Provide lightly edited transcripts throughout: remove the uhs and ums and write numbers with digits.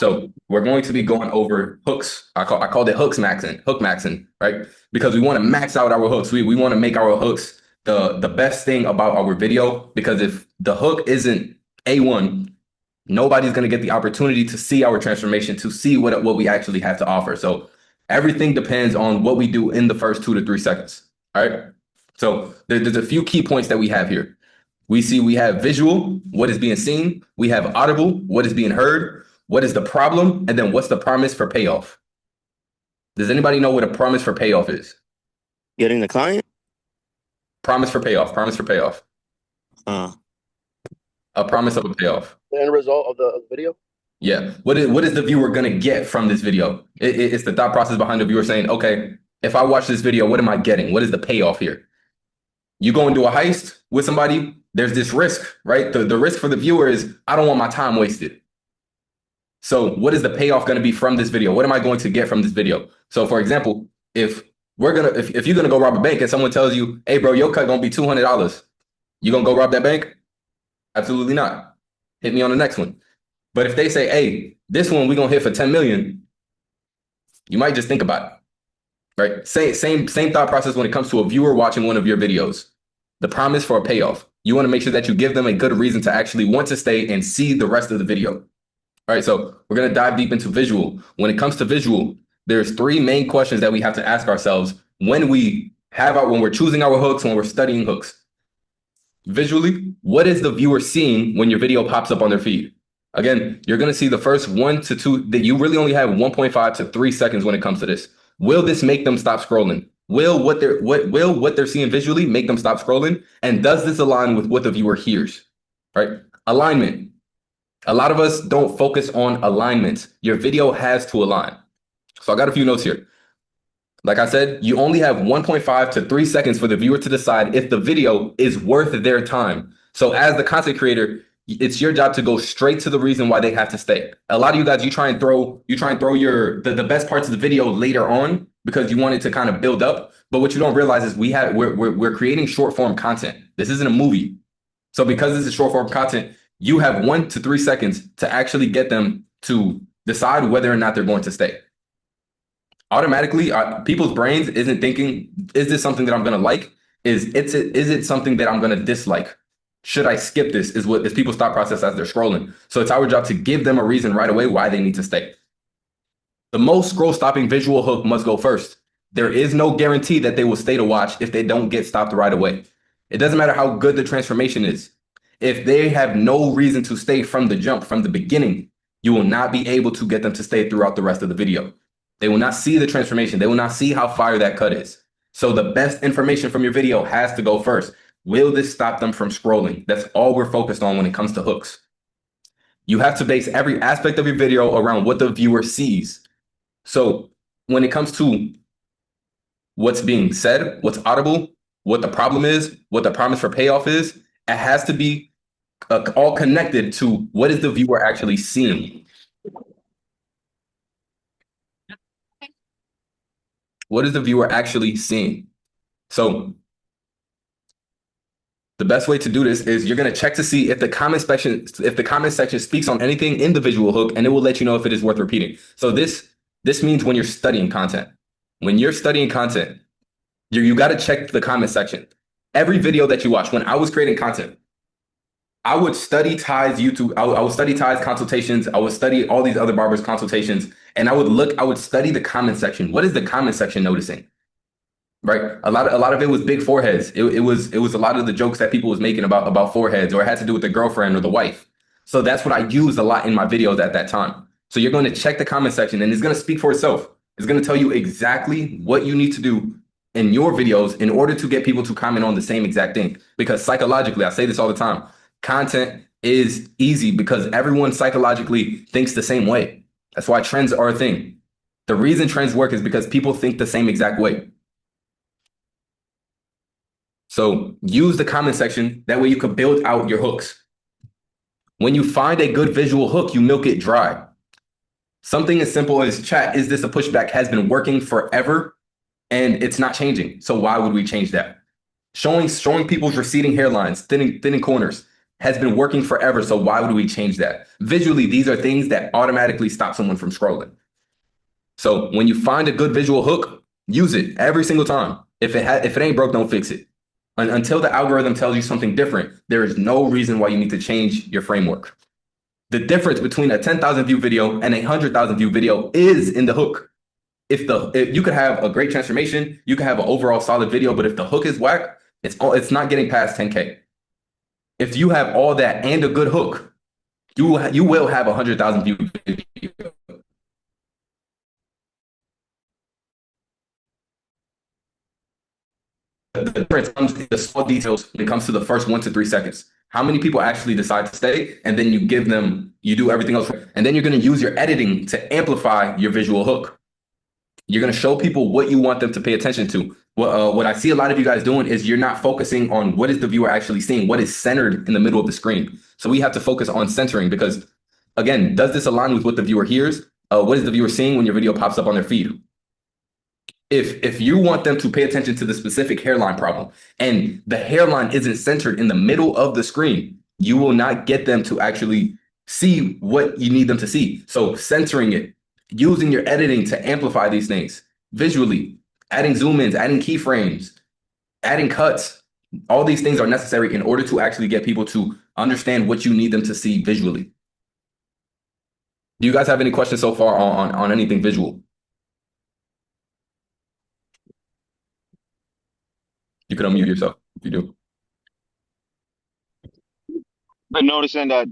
So we're going to be going over hooks. I called it hooks maxing, hook maxing, right? Because we want to max out our hooks. We want to make our hooks the best thing about our video. Because if the hook isn't A1, nobody's going to get the opportunity to see our transformation, to see what we actually have to offer. So everything depends on what we do in the first 2 to 3 seconds. All right. So there's a few key points that we have here. We have visual, what is being seen. We have audible, what is being heard. What is the problem? And then what's the promise for payoff? Does anybody know what a promise for payoff is? Getting the client? Promise for payoff. Promise for payoff. Uh, A promise of a payoff. The end result of the video. Yeah. What is the viewer gonna get from this video? It's the thought process behind the viewer saying, okay, if I watch this video, what am I getting? What is the payoff here? You go and do a heist with somebody, there's this risk, right? The risk for the viewer is I don't want my time wasted. So what is the payoff going to be from this video? What am I going to get from this video? So for example, if you're gonna go rob a bank and someone tells you, hey bro, your cut gonna be $200, you gonna go rob that bank? Absolutely not. Hit me on the next one. But if they say, hey, this one we gonna hit for 10 million, you might just think about it, right? Same thought process when it comes to a viewer watching one of your videos. The promise for a payoff. You want to make sure that you give them a good reason to actually want to stay and see the rest of the video. All right, so we're going to dive deep into visual. When it comes to visual, there's 3 main questions that we have to ask ourselves when we're choosing our hooks, when we're studying hooks. Visually, what is the viewer seeing when your video pops up on their feed? Again, you're going to see the first 1 to 2 that you really only have 1.5 to 3 seconds when it comes to this. Will this make them stop scrolling? Will what they're seeing visually make them stop scrolling? And does this align with what the viewer hears? Right? Alignment. A lot of us don't focus on alignment. Your video has to align. So I got a few notes here. Like I said, you only have 1.5 to 3 seconds for the viewer to decide if the video is worth their time. So as the content creator, it's your job to go straight to the reason why they have to stay. A lot of you guys, you try and throw the best parts of the video later on because you want it to kind of build up. But what you don't realize is we're creating short form content. This isn't a movie. So because this is short form content, you have 1 to 3 seconds to actually get them to decide whether or not they're going to stay. Automatically, people's brains isn't thinking, is this something that I'm going to like? Is it something that I'm going to dislike? Should I skip this? Is people's thought process as they're scrolling. So it's our job to give them a reason right away why they need to stay. The most scroll stopping visual hook must go first. There is no guarantee that they will stay to watch if they don't get stopped right away. It doesn't matter how good the transformation is. If they have no reason to stay from the jump, from the beginning, you will not be able to get them to stay throughout the rest of the video. They will not see the transformation. They will not see how fire that cut is. So the best information from your video has to go first. Will this stop them from scrolling? That's all we're focused on when it comes to hooks. You have to base every aspect of your video around what the viewer sees. So when it comes to what's being said, what's audible, what the problem is, what the promise for payoff is, it has to be all connected to what is the viewer actually seeing. What is the viewer actually seeing? So the best way to do this is you're going to check to see if the comment section speaks on anything in the visual hook, and it will let you know if it is worth repeating. So this means when you're studying content. When you're studying content, you got to check the comment section. Every video that you watch, when I was creating content, I would study Ty's YouTube. I would study Ty's consultations. I would study all these other barbers' consultations. And I would study the comment section. What is the comment section noticing? Right? A lot of it was big foreheads. It was a lot of the jokes that people was making about foreheads, or it had to do with the girlfriend or the wife. So that's what I used a lot in my videos at that time. So you're going to check the comment section, and it's going to speak for itself. It's going to tell you exactly what you need to do in your videos in order to get people to comment on the same exact thing. Because psychologically, I say this all the time, content is easy because everyone psychologically thinks the same way. That's why trends are a thing. The reason trends work is because people think the same exact way. So use the comment section. That way you can build out your hooks. When you find a good visual hook, you milk it dry. Something as simple as, chat, is this a pushback, has been working forever and it's not changing. So why would we change that? Showing people's receding hairlines, thinning corners. has been working forever. So why would we change that? Visually, these are things that automatically stop someone from scrolling. So when you find a good visual hook, use it every single time. If it ain't broke, don't fix it. Until the algorithm tells you something different, there is no reason why you need to change your framework. The difference between a 10,000 view video and a 100,000 view video is in the hook. If you could have a great transformation, you could have an overall solid video, but if the hook is whack, it's not getting past 10K. If you have all that and a good hook, you will have a 100,000 view video. The difference comes in the small details when it comes to the first 1 to 3 seconds. How many people actually decide to stay, and then you do everything else, and then you're going to use your editing to amplify your visual hook. You're going to show people what you want them to pay attention to. What I see a lot of you guys doing is you're not focusing on what is the viewer actually seeing, what is centered in the middle of the screen. So we have to focus on centering because, again, does this align with what the viewer hears? What is the viewer seeing when your video pops up on their feed? If you want them to pay attention to the specific hairline problem and the hairline isn't centered in the middle of the screen, you will not get them to actually see what you need them to see. So centering it, using your editing to amplify these things visually, adding zoom ins, adding keyframes, adding cuts, all these things are necessary in order to actually get people to understand what you need them to see visually. Do you guys have any questions so far on anything visual? You can unmute yourself if you do. Been noticing that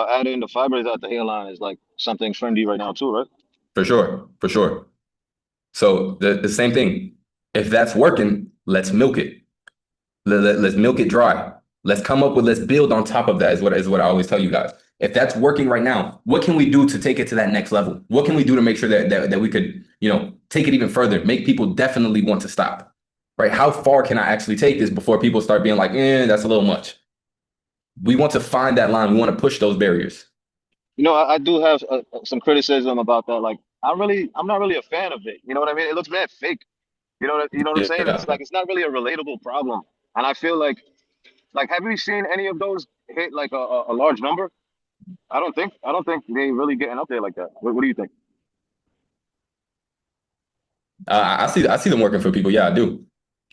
adding the fibers at the hairline is like something trendy right now too, right? For sure, for sure. So the same thing. If that's working, let's milk it. Let's milk it dry. Let's build on top of that is what I always tell you guys. If that's working right now, what can we do to take it to that next level? What can we do to make sure that we could, take it even further, make people definitely want to stop? Right? How far can I actually take this before people start being like, that's a little much? We want to find that line. We want to push those barriers. I do have some criticism about that. Like, I'm not really a fan of it. You know what I mean? It looks mad fake. You know what I'm saying? It's like it's not really a relatable problem. And I feel like have you seen any of those hit like a large number? I don't think they really getting up there like that. What do you think? I see them working for people. Yeah, I do.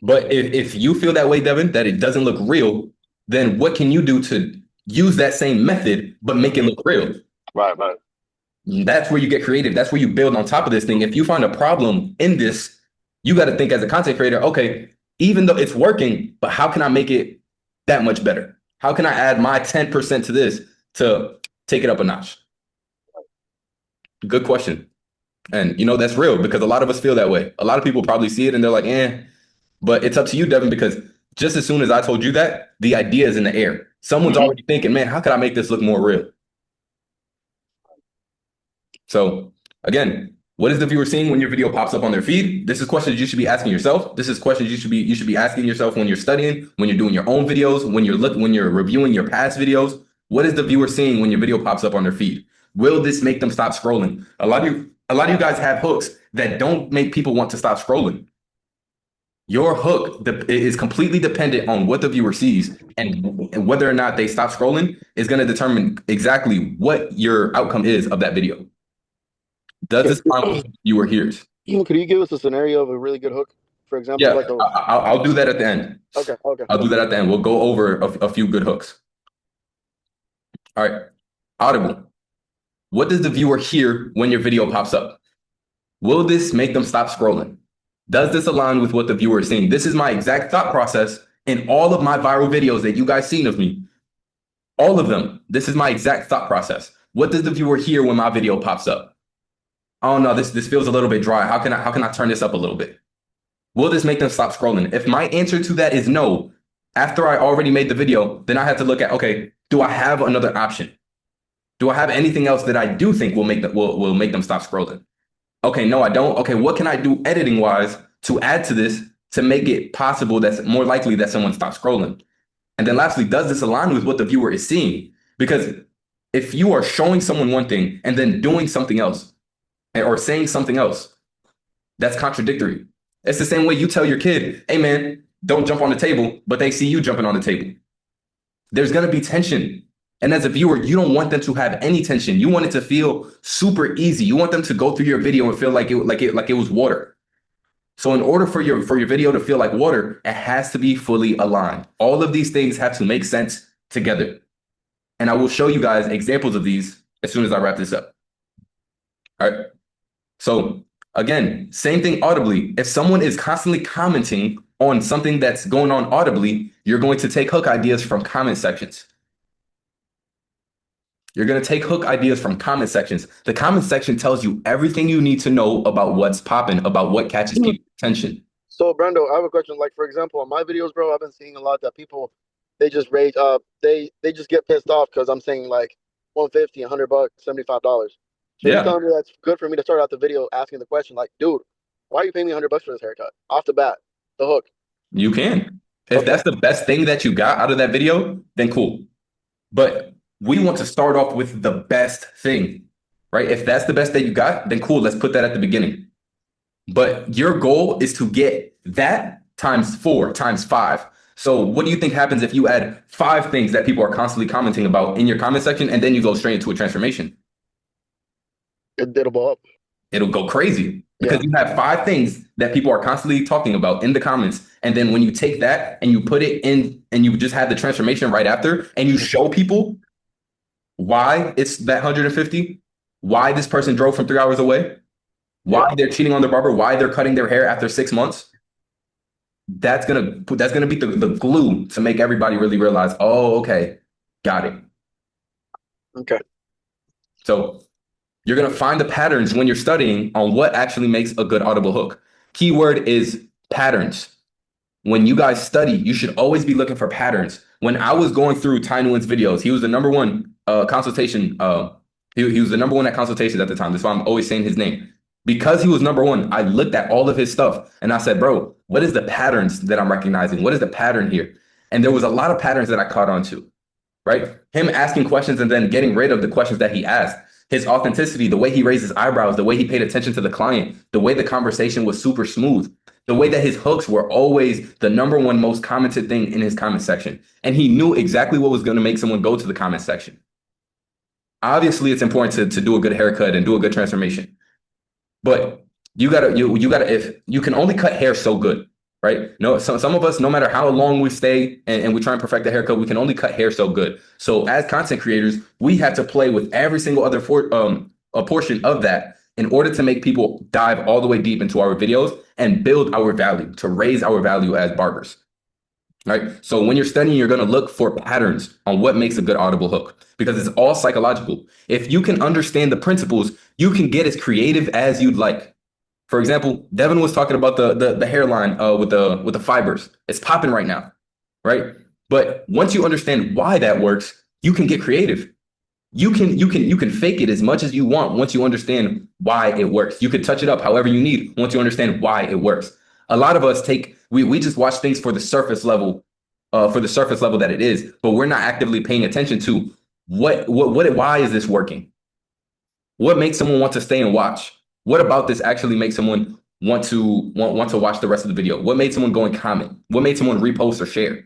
But if you feel that way, Devin, that it doesn't look real, then what can you do to use that same method but make it look real? Right. That's where you get creative. That's where you build on top of this thing. If you find a problem in this, you got to think as a content creator, okay, even though it's working, but how can I make it that much better? How can I add my 10% to this to take it up a notch? Good question. And that's real because a lot of us feel that way. A lot of people probably see it and they're like, but it's up to you, Devin, because just as soon as I told you that, the idea is in the air. Someone's already thinking, man, how could I make this look more real? So again, what is the viewer seeing when your video pops up on their feed? This is questions you should be asking yourself. This is questions you should be asking yourself when you're studying, when you're doing your own videos, when you're reviewing your past videos. What is the viewer seeing when your video pops up on their feed? Will this make them stop scrolling? A lot of you guys have hooks that don't make people want to stop scrolling. Your hook is completely dependent on what the viewer sees, and whether or not they stop scrolling is going to determine exactly what your outcome is of that video. Does this align with what the viewer hears? Could you give us a scenario of a really good hook, for example? Yeah, I'll do that at the end. Okay. I'll do that at the end. We'll go over a few good hooks. All right. Audible. What does the viewer hear when your video pops up? Will this make them stop scrolling? Does this align with what the viewer is seeing? This is my exact thought process in all of my viral videos that you guys seen of me. All of them. This is my exact thought process. What does the viewer hear when my video pops up? Oh no, this feels a little bit dry. How can I turn this up a little bit? Will this make them stop scrolling? If my answer to that is no, after I already made the video, then I have to look at, okay, do I have another option? Do I have anything else that I do think will make them stop scrolling? Okay, no, I don't. Okay, what can I do editing wise to add to this to make it possible that's more likely that someone stops scrolling? And then lastly, does this align with what the viewer is seeing? Because if you are showing someone one thing and then doing something else or saying something else, that's contradictory. It's the same way you tell your kid, hey man, don't jump on the table, but they see you jumping on the table. There's going to be tension. And as a viewer, you don't want them to have any tension. You want it to feel super easy. You want them to go through your video and feel like it was water. So in order for your video to feel like water, it has to be fully aligned. All of these things have to make sense together. And I will show you guys examples of these as soon as I wrap this up. All right. So again, same thing audibly. If someone is constantly commenting on something that's going on audibly, you're going to take hook ideas from comment sections. You're going to take hook ideas from comment sections. The comment section tells you everything you need to know about what's popping, about what catches people's attention. So, Brando, I have a question. Like, for example, on my videos, bro, I've been seeing a lot that people, they just rage up. They just get pissed off because I'm saying like 150, $100, $75. So you're telling me that's good for me to start out the video asking the question like, dude, why are you paying me $100 for this haircut? Off the bat, the hook. You can. If that's the best thing that you got out of that video, then cool. But we want to start off with the best thing, right? If that's the best that you got, then cool, let's put that at the beginning. But your goal is to get that times 4, times 5. So what do you think happens if you add 5 things that people are constantly commenting about in your comment section, and then you go straight into a transformation? It'll blow up. It'll go crazy because you have 5 things that people are constantly talking about in the comments. And then when you take that and you put it in and you just have the transformation right after and you show people why it's that 150, why this person drove from 3 hours away, why they're cheating on their barber, why they're cutting their hair after 6 months, that's gonna be the glue to make everybody really realize, oh, okay, got it. Okay. So you're gonna find the patterns when you're studying on what actually makes a good audible hook. Keyword is patterns. When you guys study, you should always be looking for patterns. When I was going through Ty Nguyen's videos, he was the number one consultation. He was the number one at consultations at the time. That's why I'm always saying his name. Because he was number one, I looked at all of his stuff and I said, bro, what is the patterns that I'm recognizing? What is the pattern here? And there was a lot of patterns that I caught on to, right? Him asking questions and then getting rid of the questions that he asked. His authenticity, the way he raised his eyebrows, the way he paid attention to the client, the way the conversation was super smooth, the way that his hooks were always the number one most commented thing in his comment section. And he knew exactly what was going to make someone go to the comment section. Obviously, it's important to do a good haircut and do a good transformation. But you gotta, if you can only cut hair so good, right? No, some of us, no matter how long we stay and we try and perfect the haircut, we can only cut hair so good. So as content creators, we have to play with every single other a portion of that in order to make people dive all the way deep into our videos and build our value, to raise our value as barbers. Right. So when you're studying, you're going to look for patterns on what makes a good audible hook, because it's all psychological. If you can understand the principles, you can get as creative as you'd like. For example, Devin was talking about the hairline with the fibers. It's popping right now. Right. But once you understand why that works, you can get creative. You can fake it as much as you want once you understand why it works. You can touch it up however you need once you understand why it works. A lot of us we just watch things for the surface level, that it is, but we're not actively paying attention to why is this working? What makes someone want to stay and watch? What about this actually makes someone want to watch the rest of the video? What made someone go and comment? What made someone repost or share?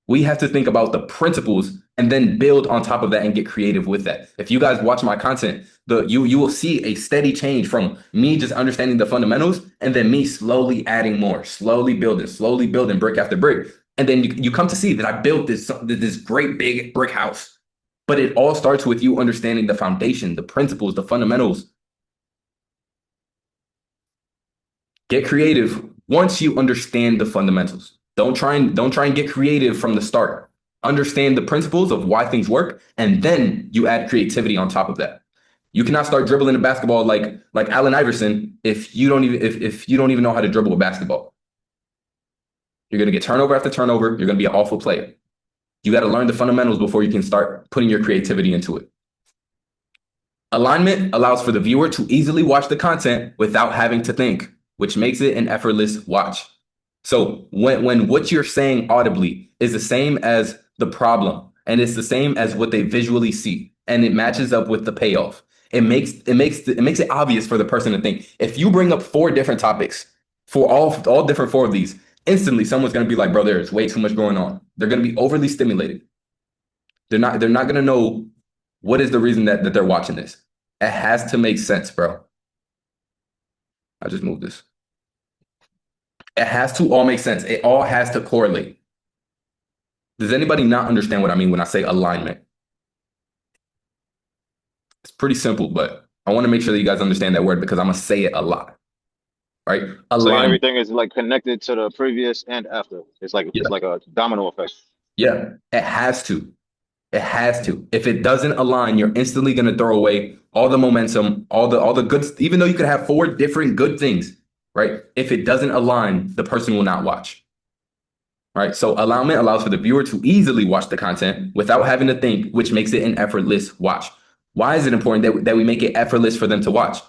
We have to think about the principles and then build on top of that and get creative with that. If you guys watch my content, you will see a steady change from me just understanding the fundamentals and then me slowly adding more, slowly building brick after brick. And then you come to see that I built this great big brick house. But it all starts with you understanding the foundation, the principles, the fundamentals. Get creative once you understand the fundamentals. Don't try and get creative from the start. Understand the principles of why things work, and then you add creativity on top of that. You cannot start dribbling a basketball like Allen Iverson if you don't even know how to dribble a basketball. You're gonna get turnover after turnover. You're gonna be an awful player. You got to learn the fundamentals before you can start putting your creativity into it. Alignment allows for the viewer to easily watch the content without having to think, which makes it an effortless watch. So when what you're saying audibly is the same as the problem, and it's the same as what they visually see, and it matches up with the payoff, it makes it obvious for the person to think. If you bring up 4 different topics for all different 4 of these, instantly someone's going to be like, bro, there's way too much going on. They're going to be overly stimulated. They're not gonna know what is the reason that they're watching this. It has to make sense, bro. I just moved this. It has to all make sense. It all has to correlate. Does anybody not understand what I mean when I say alignment? It's pretty simple, but I want to make sure that you guys understand that word because I'm gonna say it a lot. Right? So Alignment. everything is like connected to the previous and after. It's Yeah. like a domino effect. Yeah, it has to. It has to. If it doesn't align, you're instantly going to throw away all the momentum, all the good, even though you could have 4 different good things, right? If it doesn't align, the person will not watch. Right? So alignment allows for the viewer to easily watch the content without having to think, which makes it an effortless watch. Why is it important that we make it effortless for them to watch?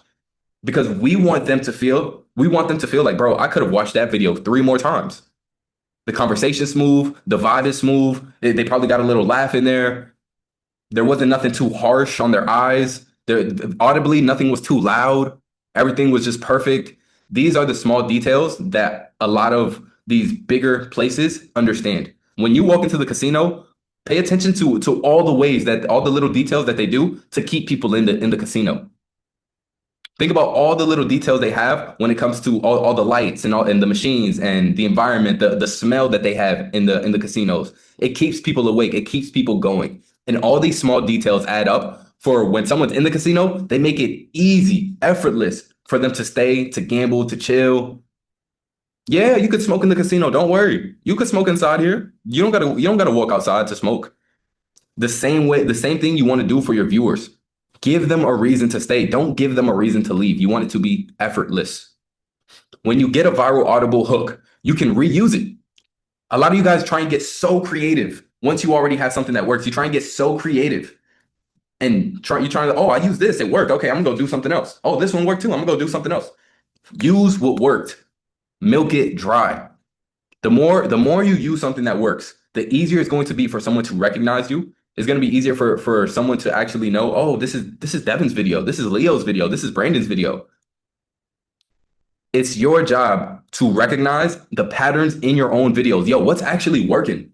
Because we want them to feel like, bro, I could have watched that video 3 more times. The conversation's smooth, the vibe is smooth. They probably got a little laugh in there. There wasn't nothing too harsh on their eyes. Audibly, nothing was too loud. Everything was just perfect. These are the small details that a lot of these bigger places understand. When you walk into the casino, pay attention to all the ways that all the little details that they do to keep people in the casino. Think about all the little details they have when it comes to all the lights and the machines and the environment, the smell that they have in the casinos. It keeps people awake. It keeps people going. And all these small details add up for when someone's in the casino, they make it easy, effortless for them to stay, to gamble, to chill. Yeah, you could smoke in the casino. Don't worry. You could smoke inside here. You don't gotta walk outside to smoke. The same thing you want to do for your viewers. Give them a reason to stay. Don't give them a reason to leave. You want it to be effortless. When you get a viral audible hook, you can reuse it. A lot of you guys try and get so creative. Once you already have something that works, you try and get so creative. And you're trying to, oh, I use this, it worked. Okay, I'm gonna go do something else. Oh, this one worked too. I'm gonna go do something else. Use what worked. Milk it dry. The more you use something that works, the easier it's going to be for someone to recognize you. It's going to be easier for someone to actually know, oh, this is Devin's video. This is Leo's video. This is Brandon's video. It's your job to recognize the patterns in your own videos. Yo, what's actually working?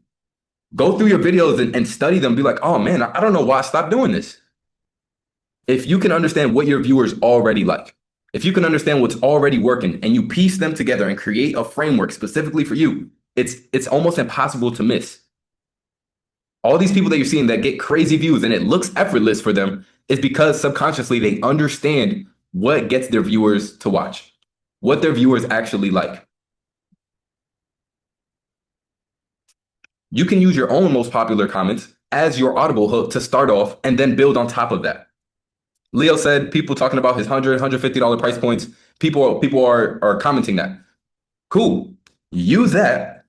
Go through your videos and study them. Be like, oh man, I don't know why I stopped doing this. If you can understand what your viewers already like, if you can understand what's already working and you piece them together and create a framework specifically for you, it's almost impossible to miss. All these people that you're seeing that get crazy views and it looks effortless for them is because subconsciously they understand what gets their viewers to watch, what their viewers actually like. You can use your own most popular comments as your audible hook to start off and then build on top of that. Leo said people talking about his $100, $150 price points. People are commenting that. Cool. Use that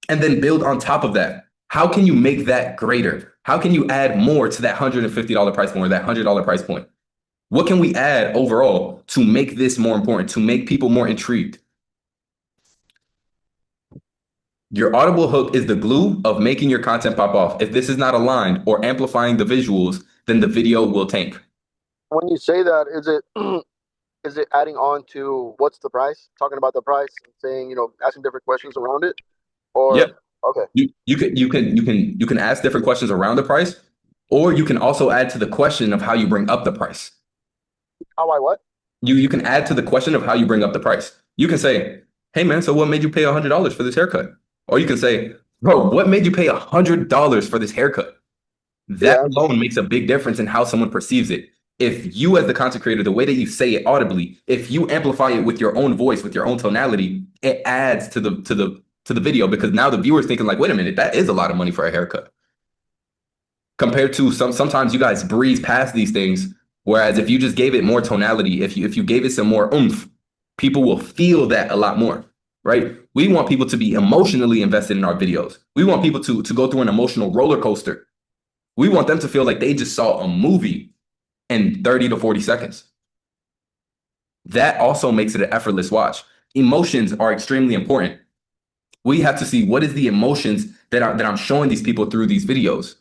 and then build on top of that. How can you make that greater? How can you add more to that $150 price point or that $100 price point? What can we add overall to make this more important, to make people more intrigued? Your audible hook is the glue of making your content pop off. If this is not aligned or amplifying the visuals, then the video will tank. When you say that, is it adding on to what's the price? Talking about the price and saying, asking different questions around it? Or Yeah. Okay. You can ask different questions around the price, or you can also add to the question of how you bring up the price. How I what? You can add to the question of how you bring up the price. You can say, hey man, so what made you pay $100 for this haircut? Or you can say, bro, what made you pay $100 for this haircut? That alone makes a big difference in how someone perceives it. If you as the content creator, the way that you say it audibly, if you amplify it with your own voice, with your own tonality, it adds to the video, because now the viewer's thinking like, wait a minute, that is a lot of money for a haircut. Compared to sometimes you guys breeze past these things, whereas if you just gave it more tonality, if you gave it some more oomph, people will feel that a lot more, right? We want people to be emotionally invested in our videos. We want people to go through an emotional roller coaster. We want them to feel like they just saw a movie in 30 to 40 seconds. That also makes it an effortless watch. Emotions are extremely important. We have to see what is the emotions that I'm showing these people through these videos,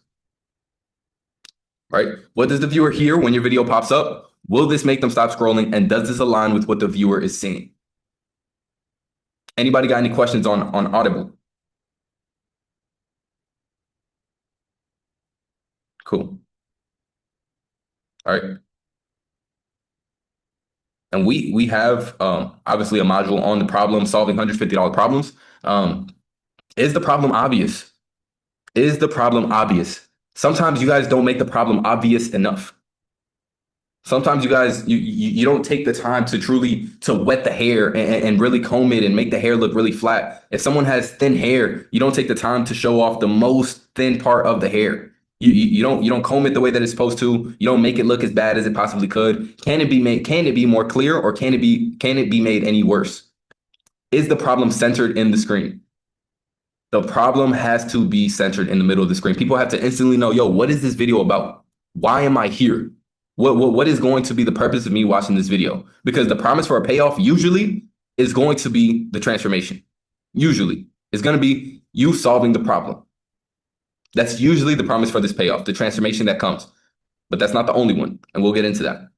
right? What does the viewer hear when your video pops up? Will this make them stop scrolling? And does this align with what the viewer is seeing? Anybody got any questions on Audible? All right. And we have obviously a module on the problem, solving $150 problems. Is the problem obvious? Is the problem obvious? Sometimes you guys don't make the problem obvious enough. Sometimes you guys you don't take the time to truly to wet the hair and really comb it and make the hair look really flat. If someone has thin hair, you don't take the time to show off the most thin part of the hair. You don't comb it the way that it's supposed to. You don't make it look as bad as it possibly could. Can it be made? Can it be more clear, or can it be made any worse? Is the problem centered in the screen? The problem has to be centered in the middle of the screen. People have to instantly know, yo, what is this video about? Why am I here? What is going to be the purpose of me watching this video? Because the promise for a payoff usually is going to be the transformation. Usually, it's going to be you solving the problem. That's usually the promise for this payoff, the transformation that comes. But that's not the only one, and we'll get into that.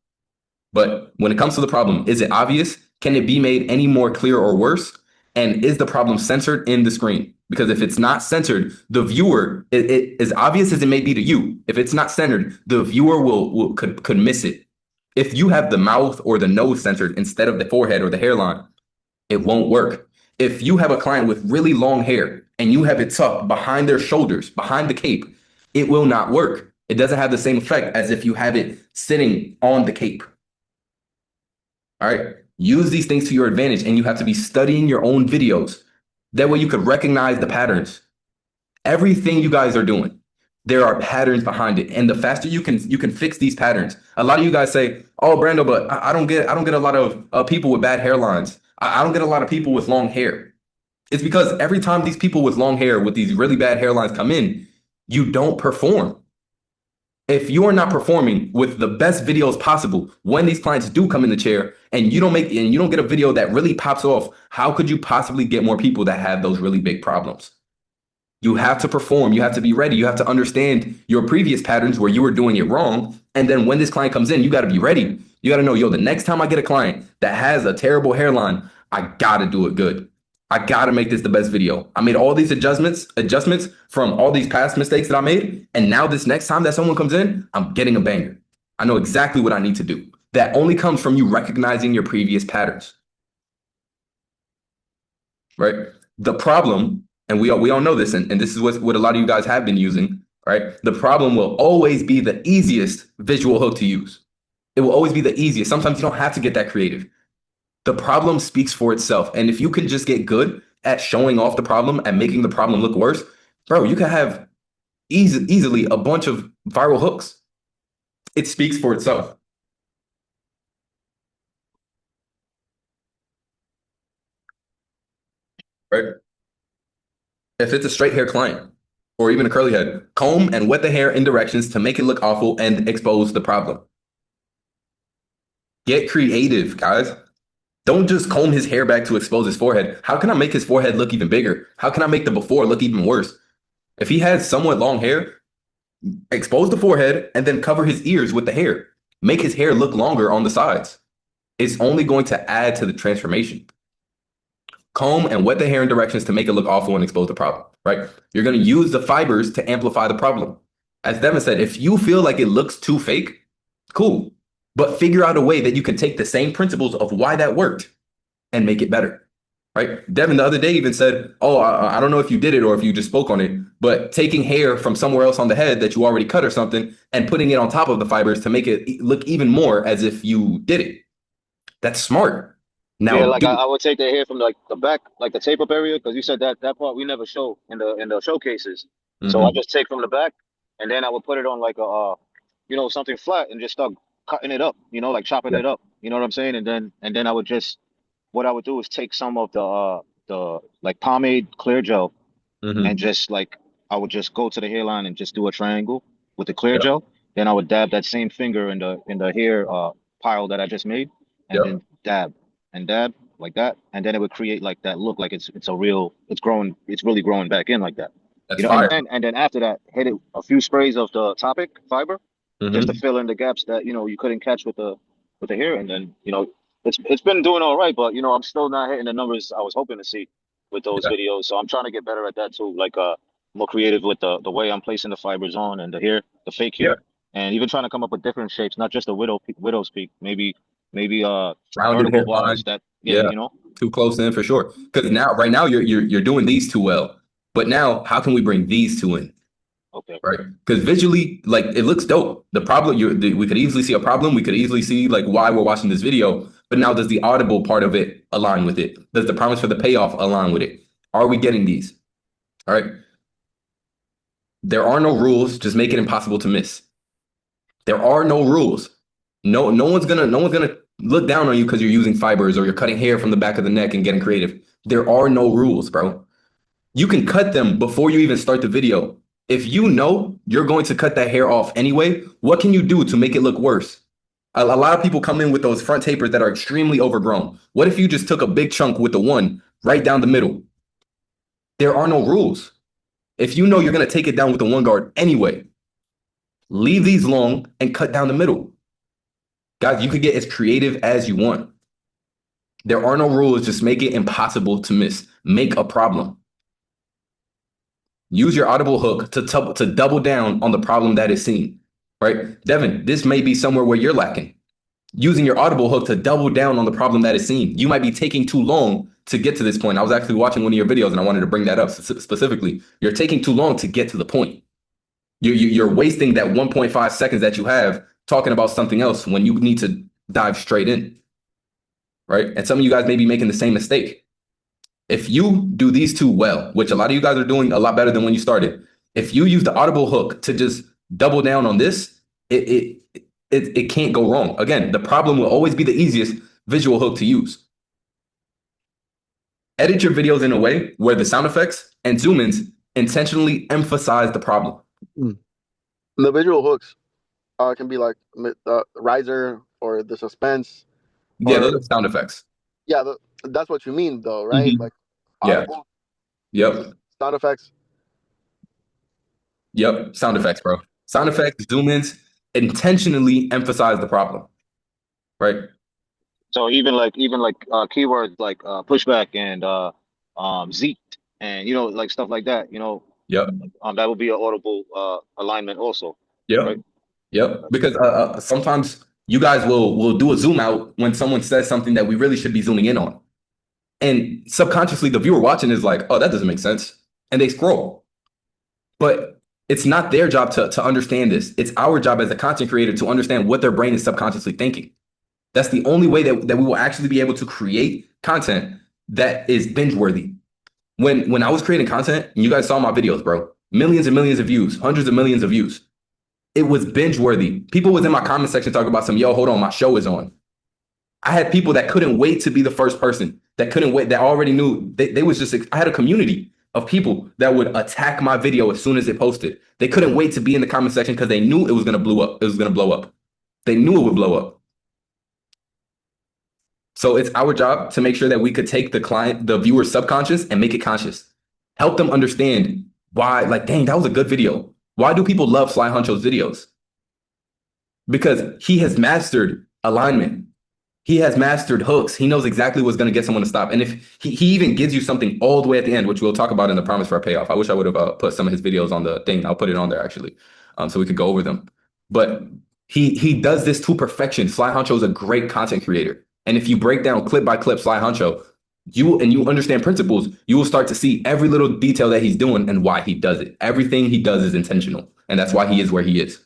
But when it comes to the problem, is it obvious? Can it be made any more clear or worse? And is the problem centered in the screen? Because if it's not centered, the viewer, as obvious as it may be to you, if it's not centered, the viewer could miss it. If you have the mouth or the nose centered instead of the forehead or the hairline, it won't work. If you have a client with really long hair and you have it tucked behind their shoulders, behind the cape, it will not work. It doesn't have the same effect as if you have it sitting on the cape. All right. Use these things to your advantage, and you have to be studying your own videos. That way you could recognize the patterns. Everything you guys are doing, there are patterns behind it. And the faster you can fix these patterns. A lot of you guys say, oh, Brando, but I don't get a lot of people with bad hairlines. I don't get a lot of people with long hair. It's because every time these people with long hair with these really bad hairlines come in, you don't perform. If you are not performing with the best videos possible when these clients do come in the chair and you don't get a video that really pops off, how could you possibly get more people that have those really big problems? You have to perform. You have to be ready. You have to understand your previous patterns where you were doing it wrong. And then when this client comes in, you got to be ready. You got to know, yo, the next time I get a client that has a terrible hairline, I got to do it good. I got to make this the best video. I made all these adjustments from all these past mistakes that I made. And now this next time that someone comes in, I'm getting a banger. I know exactly what I need to do. That only comes from you recognizing your previous patterns. Right? The problem, and we all know this, and this is what a lot of you guys have been using, right? The problem will always be the easiest visual hook to use. It will always be the easiest. Sometimes you don't have to get that creative. The problem speaks for itself. And if you can just get good at showing off the problem and making the problem look worse, bro, you can have easily a bunch of viral hooks. It speaks for itself. Right? If it's a straight hair client or even a curly head, comb and wet the hair in directions to make it look awful and expose the problem. Get creative, guys. Don't just comb his hair back to expose his forehead. How can I make his forehead look even bigger? How can I make the before look even worse? If he has somewhat long hair, expose the forehead and then cover his ears with the hair. Make his hair look longer on the sides. It's only going to add to the transformation. Comb and wet the hair in directions to make it look awful and expose the problem, right? You're going to use the fibers to amplify the problem. As Devin said, if you feel like it looks too fake, cool. But figure out a way that you can take the same principles of why that worked and make it better, right? Devin the other day even said, oh, I don't know if you did it or if you just spoke on it, but taking hair from somewhere else on the head that you already cut or something and putting it on top of the fibers to make it look even more as if you did it. That's smart. Now, yeah, like I would take the hair from like the back, like the tape up area, because you said that part we never show in the showcases. So I just take from the back, and then I would put it on like a something flat and just start cutting it up, like chopping it up. You know what I'm saying? And then I would what I would do is take some of the like pomade clear gel and just like I would just go to the hairline and just do a triangle with the clear gel. Then I would dab that same finger in the hair pile that I just made, and then dab and dab like that, and then it would create like that look like it's really growing back in like that. That's fire. And then after that, hit it a few sprays of the Topic fiber just to fill in the gaps that you couldn't catch with the hair, and then it's been doing all right, but I'm still not hitting the numbers I was hoping to see with those videos. So I'm trying to get better at that too, like more creative with the way I'm placing the fibers on and the fake hair. and even trying to come up with different shapes, not just a widow's peak, maybe Rounded vertical bars hairline. that, yeah, Yeah, you know. too close in for sure. Because now, right now, you're doing these two well. But now, how can we bring these two in? Okay. Right? Because visually, like it looks dope. The problem, we could easily see a problem. We could easily see like why we're watching this video. But now, does the audible part of it align with it? Does the promise for the payoff align with it? Are we getting these? All right. There are no rules. Just make it impossible to miss. There are no rules. No one's gonna look down on you because you're using fibers or you're cutting hair from the back of the neck and getting creative. There are no rules, bro. You can cut them before you even start the video. If you know you're going to cut that hair off anyway, what can you do to make it look worse? A lot of people come in with those front tapers that are extremely overgrown. What if you just took a big chunk with the one right down the middle? There are no rules. If you know you're going to take it down with the one guard anyway, leave these long and cut down the middle. Guys, you could get as creative as you want. There are no rules. Just make it impossible to miss. Make a problem. Use your audible hook to double down on the problem that is seen, right? Devin, this may be somewhere where you're lacking. Using your audible hook to double down on the problem that is seen. You might be taking too long to get to this point. I was actually watching one of your videos and I wanted to bring that up specifically. You're taking too long to get to the point. You're wasting that 1.5 seconds that you have talking about something else when you need to dive straight in, right? And some of you guys may be making the same mistake. If you do these two well, which a lot of you guys are doing a lot better than when you started, if you use the audible hook to just double down on this, it can't go wrong. Again, the problem will always be the easiest visual hook to use. Edit your videos in a way where the sound effects and zoom ins intentionally emphasize the problem. The visual hooks can be like riser or the suspense. Yeah, those are sound effects. Yeah, that's what you mean, though, right? Mm-hmm. Like, yeah, yep, sound effects. Yep, sound effects, bro. Sound effects, zoom ins, intentionally emphasize the problem, right? So even like keywords like pushback and zeet and like stuff like that, Yep. That would be an audible alignment also. Yep. Right? Yep. Because sometimes you guys will do a zoom out when someone says something that we really should be zooming in on. And subconsciously the viewer watching is like, oh, that doesn't make sense. And they scroll. But it's not their job to understand this. It's our job as a content creator to understand what their brain is subconsciously thinking. That's the only way that we will actually be able to create content that is binge worthy. When I was creating content, and you guys saw my videos, bro, millions and millions of views, hundreds of millions of views. It was binge worthy. People was in my comment section talking about yo, hold on, my show is on. I had people that couldn't wait to be the first person, that couldn't wait, that already knew. They was just, I had a community of people that would attack my video as soon as it posted. They couldn't wait to be in the comment section because they knew it was going to blow up. It was going to blow up. They knew it would blow up. So it's our job to make sure that we could take the viewer's subconscious and make it conscious. Help them understand why, like, dang, that was a good video. Why do people love Sly Huncho's videos? Because he has mastered alignment. He has mastered hooks. He knows exactly what's going to get someone to stop. And if he even gives you something all the way at the end, which we'll talk about in the promise for a payoff. I wish I would have put some of his videos on the thing. I'll put it on there actually, so we could go over them. But he does this to perfection. Sly Huncho is a great content creator. And if you break down clip by clip Sly Huncho, you understand principles, you will start to see every little detail that he's doing and why he does it. Everything he does is intentional. And that's why he is where he is.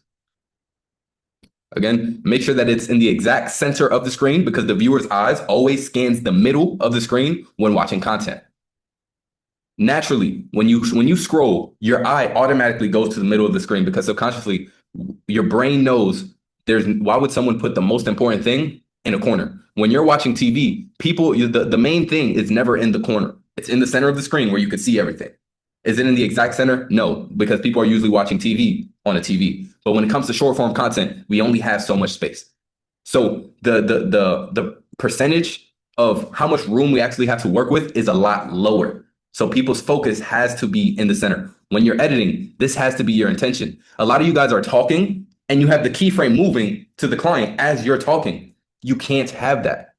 Again, make sure that it's in the exact center of the screen because the viewer's eyes always scans the middle of the screen when watching content. Naturally, when you scroll, your eye automatically goes to the middle of the screen because subconsciously your brain knows why would someone put the most important thing in a corner? When you're watching TV, the main thing is never in the corner. It's in the center of the screen where you can see everything. Is it in the exact center? No, because people are usually watching TV on a TV. But when it comes to short form content, we only have so much space. So the percentage of how much room we actually have to work with is a lot lower. So people's focus has to be in the center. When you're editing, this has to be your intention. A lot of you guys are talking and you have the keyframe moving to the client as you're talking. You can't have that.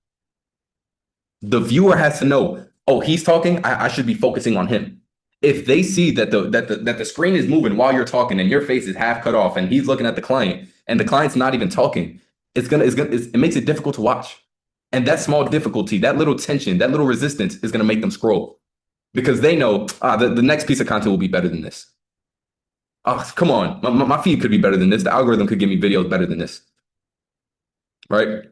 The viewer has to know, oh, he's talking, I should be focusing on him. If they see that the screen is moving while you're talking and your face is half cut off and he's looking at the client, and the client's not even talking, it makes it difficult to watch. And that small difficulty, that little tension, that little resistance is going to make them scroll because they know the next piece of content will be better than this. Oh, come on. My feed could be better than this. The algorithm could give me videos better than this. Right?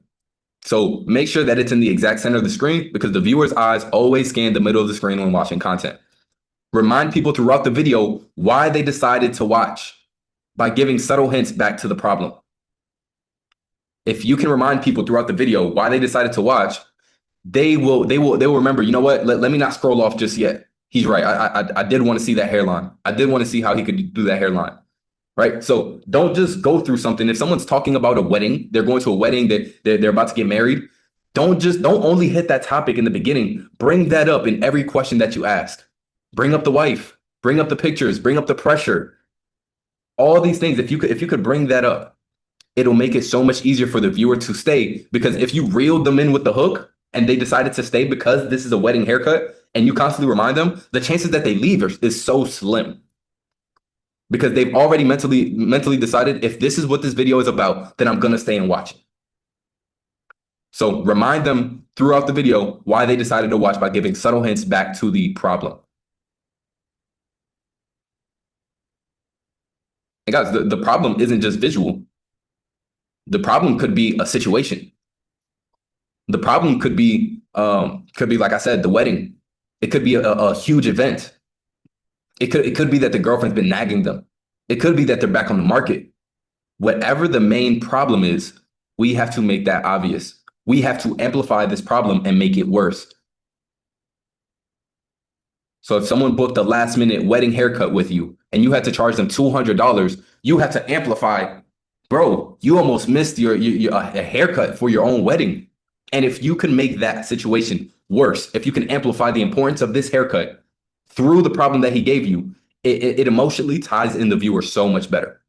So make sure that it's in the exact center of the screen because the viewer's eyes always scan the middle of the screen when watching content. Remind people throughout the video why they decided to watch by giving subtle hints back to the problem. If you can remind people throughout the video why they decided to watch, they will remember, you know what? Let me not scroll off just yet. He's right. I did want to see that hairline. I did want to see how he could do that hairline. Right? So don't just go through something. If someone's talking about a wedding, they're going to a wedding, they're about to get married. Don't only hit that topic in the beginning. Bring that up in every question that you ask. Bring up the wife, bring up the pictures, bring up the pressure. All these things, if you could bring that up, it'll make it so much easier for the viewer to stay. Because if you reeled them in with the hook and they decided to stay because this is a wedding haircut and you constantly remind them, the chances that they leave is so slim. Because they've already mentally decided if this is what this video is about, then I'm going to stay and watch it. So remind them throughout the video why they decided to watch by giving subtle hints back to the problem. And guys, the problem isn't just visual. The problem could be a situation. The problem could be like I said, the wedding. It could be a huge event. It could be that the girlfriend's been nagging them. It could be that they're back on the market. Whatever the main problem is, we have to make that obvious. We have to amplify this problem and make it worse. So if someone booked a last minute wedding haircut with you and you had to charge them $200, you have to amplify, bro, you almost missed your a haircut for your own wedding. And if you can make that situation worse, if you can amplify the importance of this haircut through the problem that he gave you, it emotionally ties in the viewer so much better.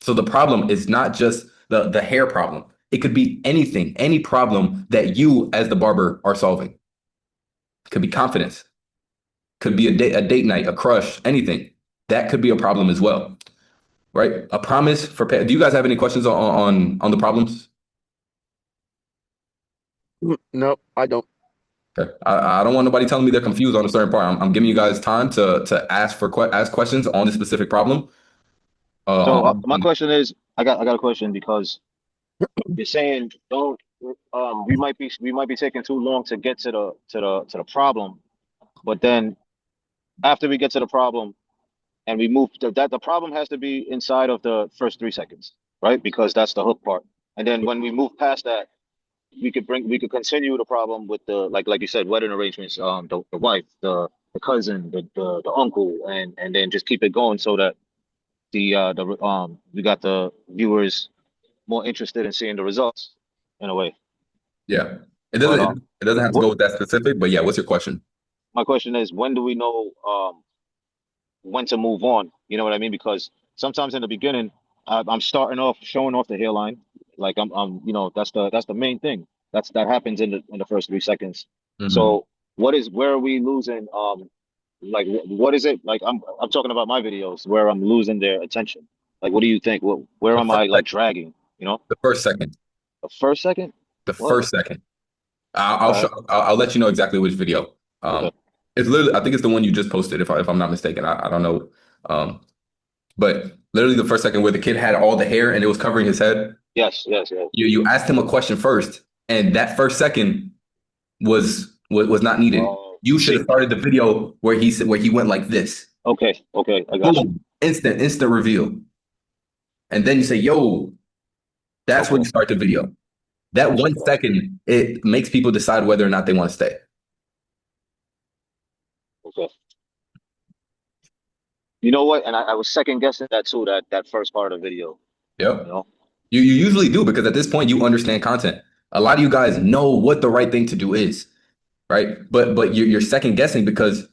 So the problem is not just the hair problem. It could be anything, any problem that you as the barber are solving. It could be confidence. Could be a date night, a crush, anything. That could be a problem as well, right? A promise for pay. Do you guys have any questions on the problems? Nope, I don't. Okay. I don't want nobody telling me they're confused on a certain part. I'm giving you guys time to ask questions on this specific problem. So my question is, I got a question because you're saying don't we might be taking too long to get to the problem, but then after we get to the problem and we move that the problem has to be inside of the first 3 seconds, right? Because that's the hook part. And then when we move past that, we could continue the problem with the like you said, wedding arrangements, the wife, the cousin, the uncle, and then just keep it going so that we got the viewers more interested in seeing the results in a way. Yeah. It doesn't have to go with that specific, but yeah, what's your question? My question is, when do we know when to move on? You know what I mean? Because sometimes in the beginning, I'm starting off showing off the hairline, like I'm that's the main thing. That happens in the first 3 seconds. Mhm. So where are we losing? Like what is it? Like I'm talking about my videos where I'm losing their attention. Like what do you think? Where am I like dragging? You know, The first second. the first second. The What? first second. I'll let you know exactly which video. Okay. It's literally, I think it's the one you just posted, if I'm not mistaken. I don't know. But literally the first second where the kid had all the hair and it was covering his head. Yes. You asked him a question first, and that first second was not needed. You should have started the video where he went like this. Okay, I got you. Boom. Instant reveal. And then you say, yo, that's where you start the video. That 1 second, it makes people decide whether or not they want to stay. Okay. You know what? And I was second guessing that too, that first part of the video. Yep. You know? You usually do, because at this point you understand content. A lot of you guys know what the right thing to do is, right? But you're second guessing because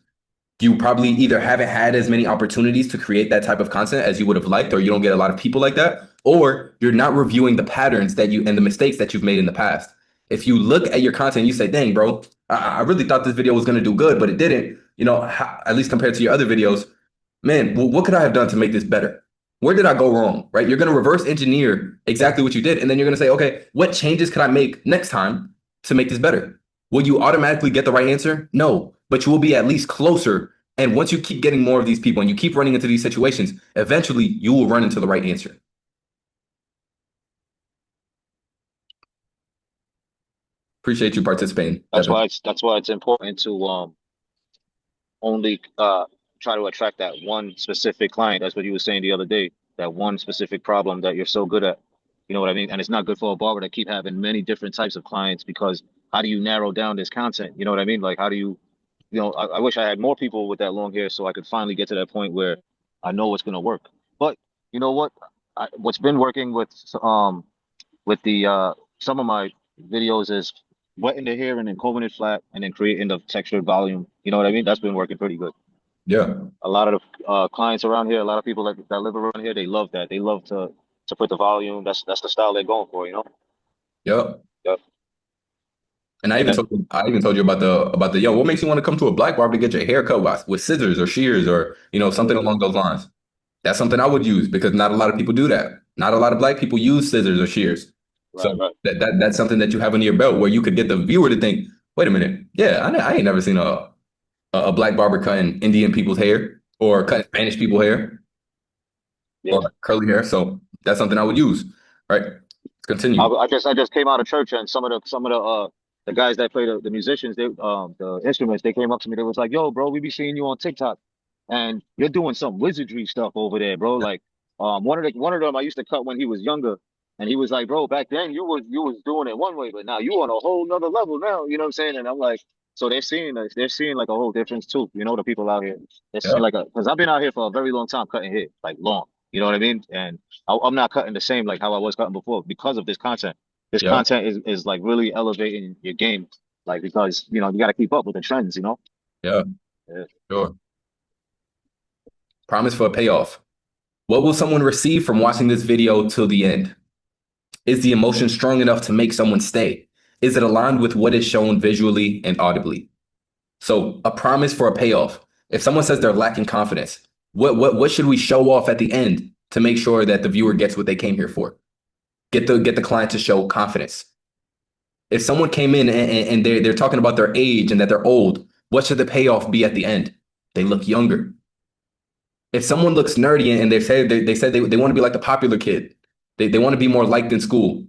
you probably either haven't had as many opportunities to create that type of content as you would have liked, or you don't get a lot of people like that, or you're not reviewing the patterns and the mistakes that you've made in the past. If you look at your content, you say, dang, bro, I really thought this video was going to do good, but it didn't, at least compared to your other videos. Man, what could I have done to make this better? where did I go wrong, right? You're going to reverse engineer exactly what you did. And then you're going to say, okay, what changes could I make next time to make this better? Will you automatically get the right answer? No, but you will be at least closer. And once you keep getting more of these people and you keep running into these situations, eventually you will run into the right answer. Appreciate you participating. That's why it's important to only try to attract that one specific client. That's what you were saying the other day. That one specific problem that you're so good at. You know what I mean? And it's not good for a barber to keep having many different types of clients, because how do you narrow down this content? You know what I mean? Like, how do you, I wish I had more people with that long hair so I could finally get to that point where I know what's going to work. But you know what? What's been working with the some of my videos is wetting the hair and then combing it flat and then creating the textured volume. You know what I mean? That's been working pretty good. Yeah. A lot of the clients around here, a lot of people that live around here, they love that. They love to put the volume. That's the style they're going for, you know? Yep. Yep. And I even told you about the yo, what makes you want to come to a black barber to get your hair cut with scissors or shears or something along those lines? That's something I would use, because not a lot of people do that. Not a lot of black people use scissors or shears. Right, so that's something that you have under your belt where you could get the viewer to think, wait a minute, yeah, I ain't never seen a black barber cutting Indian people's hair or cutting Spanish people's hair or curly hair. So that's something I would use. Right. Let's continue. I just came out of church, and some of the guys that play the musicians, the instruments, they came up to me. They was like, "Yo, bro, we be seeing you on TikTok, and you're doing some wizardry stuff over there, bro." Like, one of them I used to cut when he was younger, and he was like, "Bro, back then you was doing it one way, but now you on a whole nother level now." You know what I'm saying? And I'm like, so they're seeing like a whole difference too. You know, the people out here, they're seeing because I've been out here for a very long time cutting hair, like long. You know what I mean? And I'm not cutting the same like how I was cutting before because of this content. This content is like really elevating your game, like, because you got to keep up with the trends. Yeah. Sure. Promise for a payoff. What will someone receive from watching this video till the end? Is the emotion strong enough to make someone stay? Is it aligned with what is shown visually and audibly? So a promise for a payoff. If someone says they're lacking confidence, what should we show off at the end to make sure that the viewer gets what they came here for? Get the client to show confidence. If someone came in and they're talking about their age and that they're old, what should the payoff be at the end? They look younger. If someone looks nerdy and they said they want to be like the popular kid, they want to be more liked in school,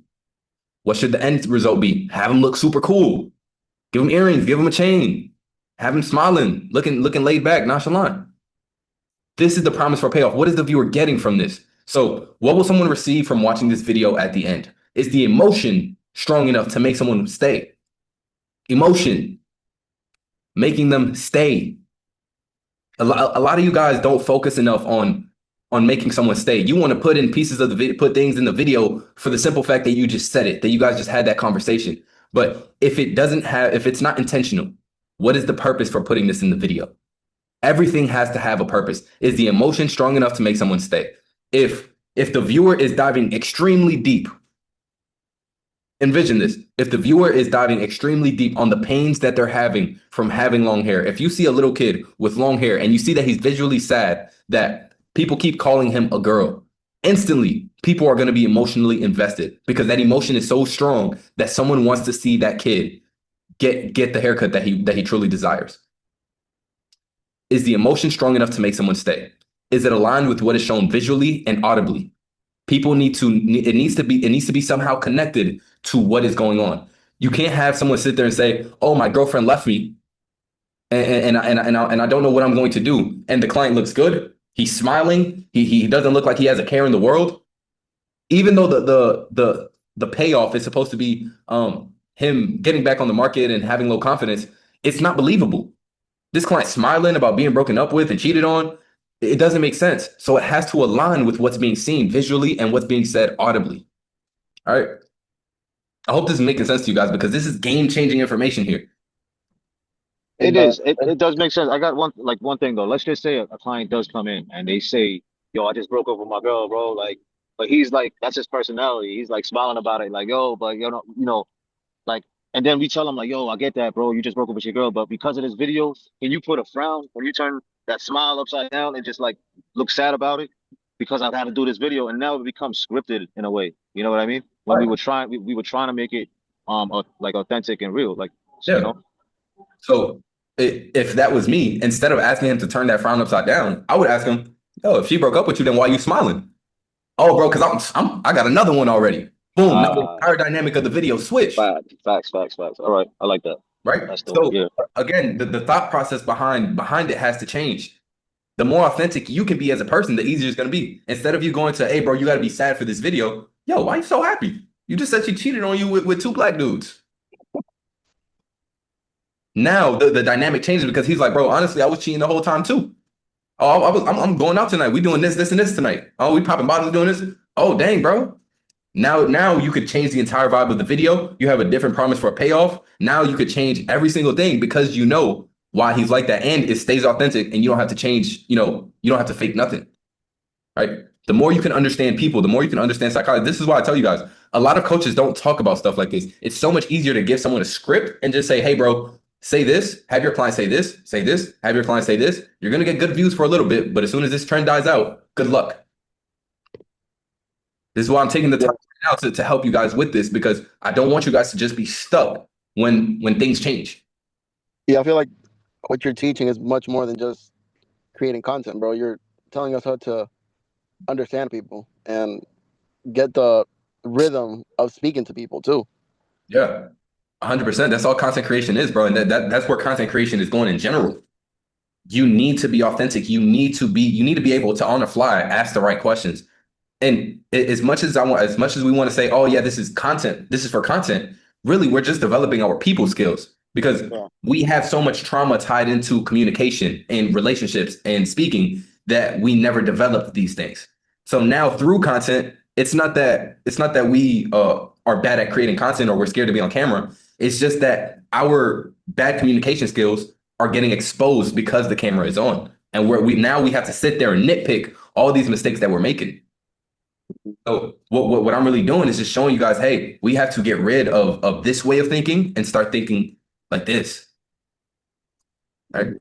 what should the end result be? Have them look super cool. Give them earrings, give them a chain, have them smiling, looking laid back, nonchalant. This is the promise for payoff. What is the viewer getting from this? So what will someone receive from watching this video at the end? Is the emotion strong enough to make someone stay? Emotion, making them stay. A lot of you guys don't focus enough on making someone stay. You want to put in pieces of the video, put things in the video for the simple fact that you just said it, that you guys just had that conversation. But if it's not intentional, what is the purpose for putting this in the video? Everything has to have a purpose. Is the emotion strong enough to make someone stay? If the viewer is diving extremely deep, envision this. If the viewer is diving extremely deep on the pains that they're having from having long hair, if you see a little kid with long hair and you see that he's visually sad, that people keep calling him a girl, instantly people are going to be emotionally invested, because that emotion is so strong that someone wants to see that kid get the haircut that he truly desires. Is the emotion strong enough to make someone stay? Is it aligned with what is shown visually and audibly? It needs to be somehow connected to what is going on. You can't have someone sit there and say, "Oh, my girlfriend left me, and I don't know what I'm going to do." And the client looks good. He's smiling. He doesn't look like he has a care in the world. Even though the payoff is supposed to be him getting back on the market and having low confidence, it's not believable. This client smiling about being broken up with and cheated on, it doesn't make sense. So it has to align with what's being seen visually and what's being said audibly. All right. I hope this is making sense to you guys, because this is game-changing information here. It is. It does make sense. I got one thing though. Let's just say a client does come in and they say, "Yo, I just broke up with my girl, bro." Like, but he's like, that's his personality. He's like smiling about it, like, "Yo, but like." And then we tell him like, "Yo, I get that, bro. You just broke up with your girl, but because of this video, can you put a frown when you turn that smile upside down and just like look sad about it?" because I got to do this video, and now it becomes scripted in a way. You know what I mean? When we were trying to make it like authentic and real, like you Yeah. know. So if that was me, instead of asking him to turn that frown upside down, I would ask him, "Yo, if she broke up with you, then why are you smiling?" "Oh, bro, because I got another one already." Boom. Now the entire dynamic of the video switched. Facts. All right, I like that. Right. That's dope. So Yeah. again, the thought process behind it has to change. The more authentic you can be as a person, the easier it's going to be. Instead of you going to, "Hey, bro, you got to be sad for this video." "Yo, why are you so happy? You just said she cheated on you with two black dudes." Now the dynamic changes because he's like, "Bro, honestly, I was cheating the whole time too. Oh, I'm going out tonight. We doing this, and this tonight. Oh, we popping bottles doing this. Oh, dang, bro." Now you could change the entire vibe of the video. You have a different promise for a payoff. Now you could change every single thing because you know why he's like that, and it stays authentic, and you don't have to change. You don't have to fake nothing, right? The more you can understand people, the more you can understand psychology. This is why I tell you guys, a lot of coaches don't talk about stuff like this. It's so much easier to give someone a script and just say, "Hey, bro, say this, have your client say this, have your client say this." You're gonna get good views for a little bit, but as soon as this trend dies out, good luck. This is why I'm taking the time now to help you guys with this, because I don't want you guys to just be stuck when things change. Yeah, I feel like what you're teaching is much more than just creating content, bro. You're telling us how to understand people and get the rhythm of speaking to people too. Yeah, 100%. That's all content creation is, bro. And that's where content creation is going in general. You need to be authentic. You need to be able to, on the fly, ask the right questions. And as much as we want to say, "Oh yeah, this is content, this is for content," really we're just developing our people skills, because we have so much trauma tied into communication and relationships and speaking that we never developed these things. So now through content, it's not that we are bad at creating content or we're scared to be on camera. It's just that our bad communication skills are getting exposed because the camera is on, and we have to sit there and nitpick all these mistakes that we're making. So what I'm really doing is just showing you guys, hey, we have to get rid of this way of thinking and start thinking like this. Right?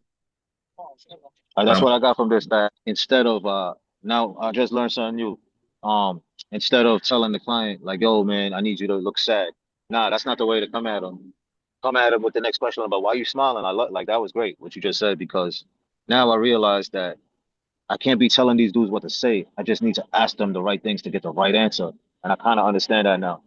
That's what I got from this. That instead of now I just learned something new. Instead of telling the client like, "Yo, man, I need you to look sad." Nah, that's not the way to come at them. Come at them with the next question about, "Why you smiling?" Like that was great what you just said, because now I realize that I can't be telling these dudes what to say. I just need to ask them the right things to get the right answer. And I kind of understand that now.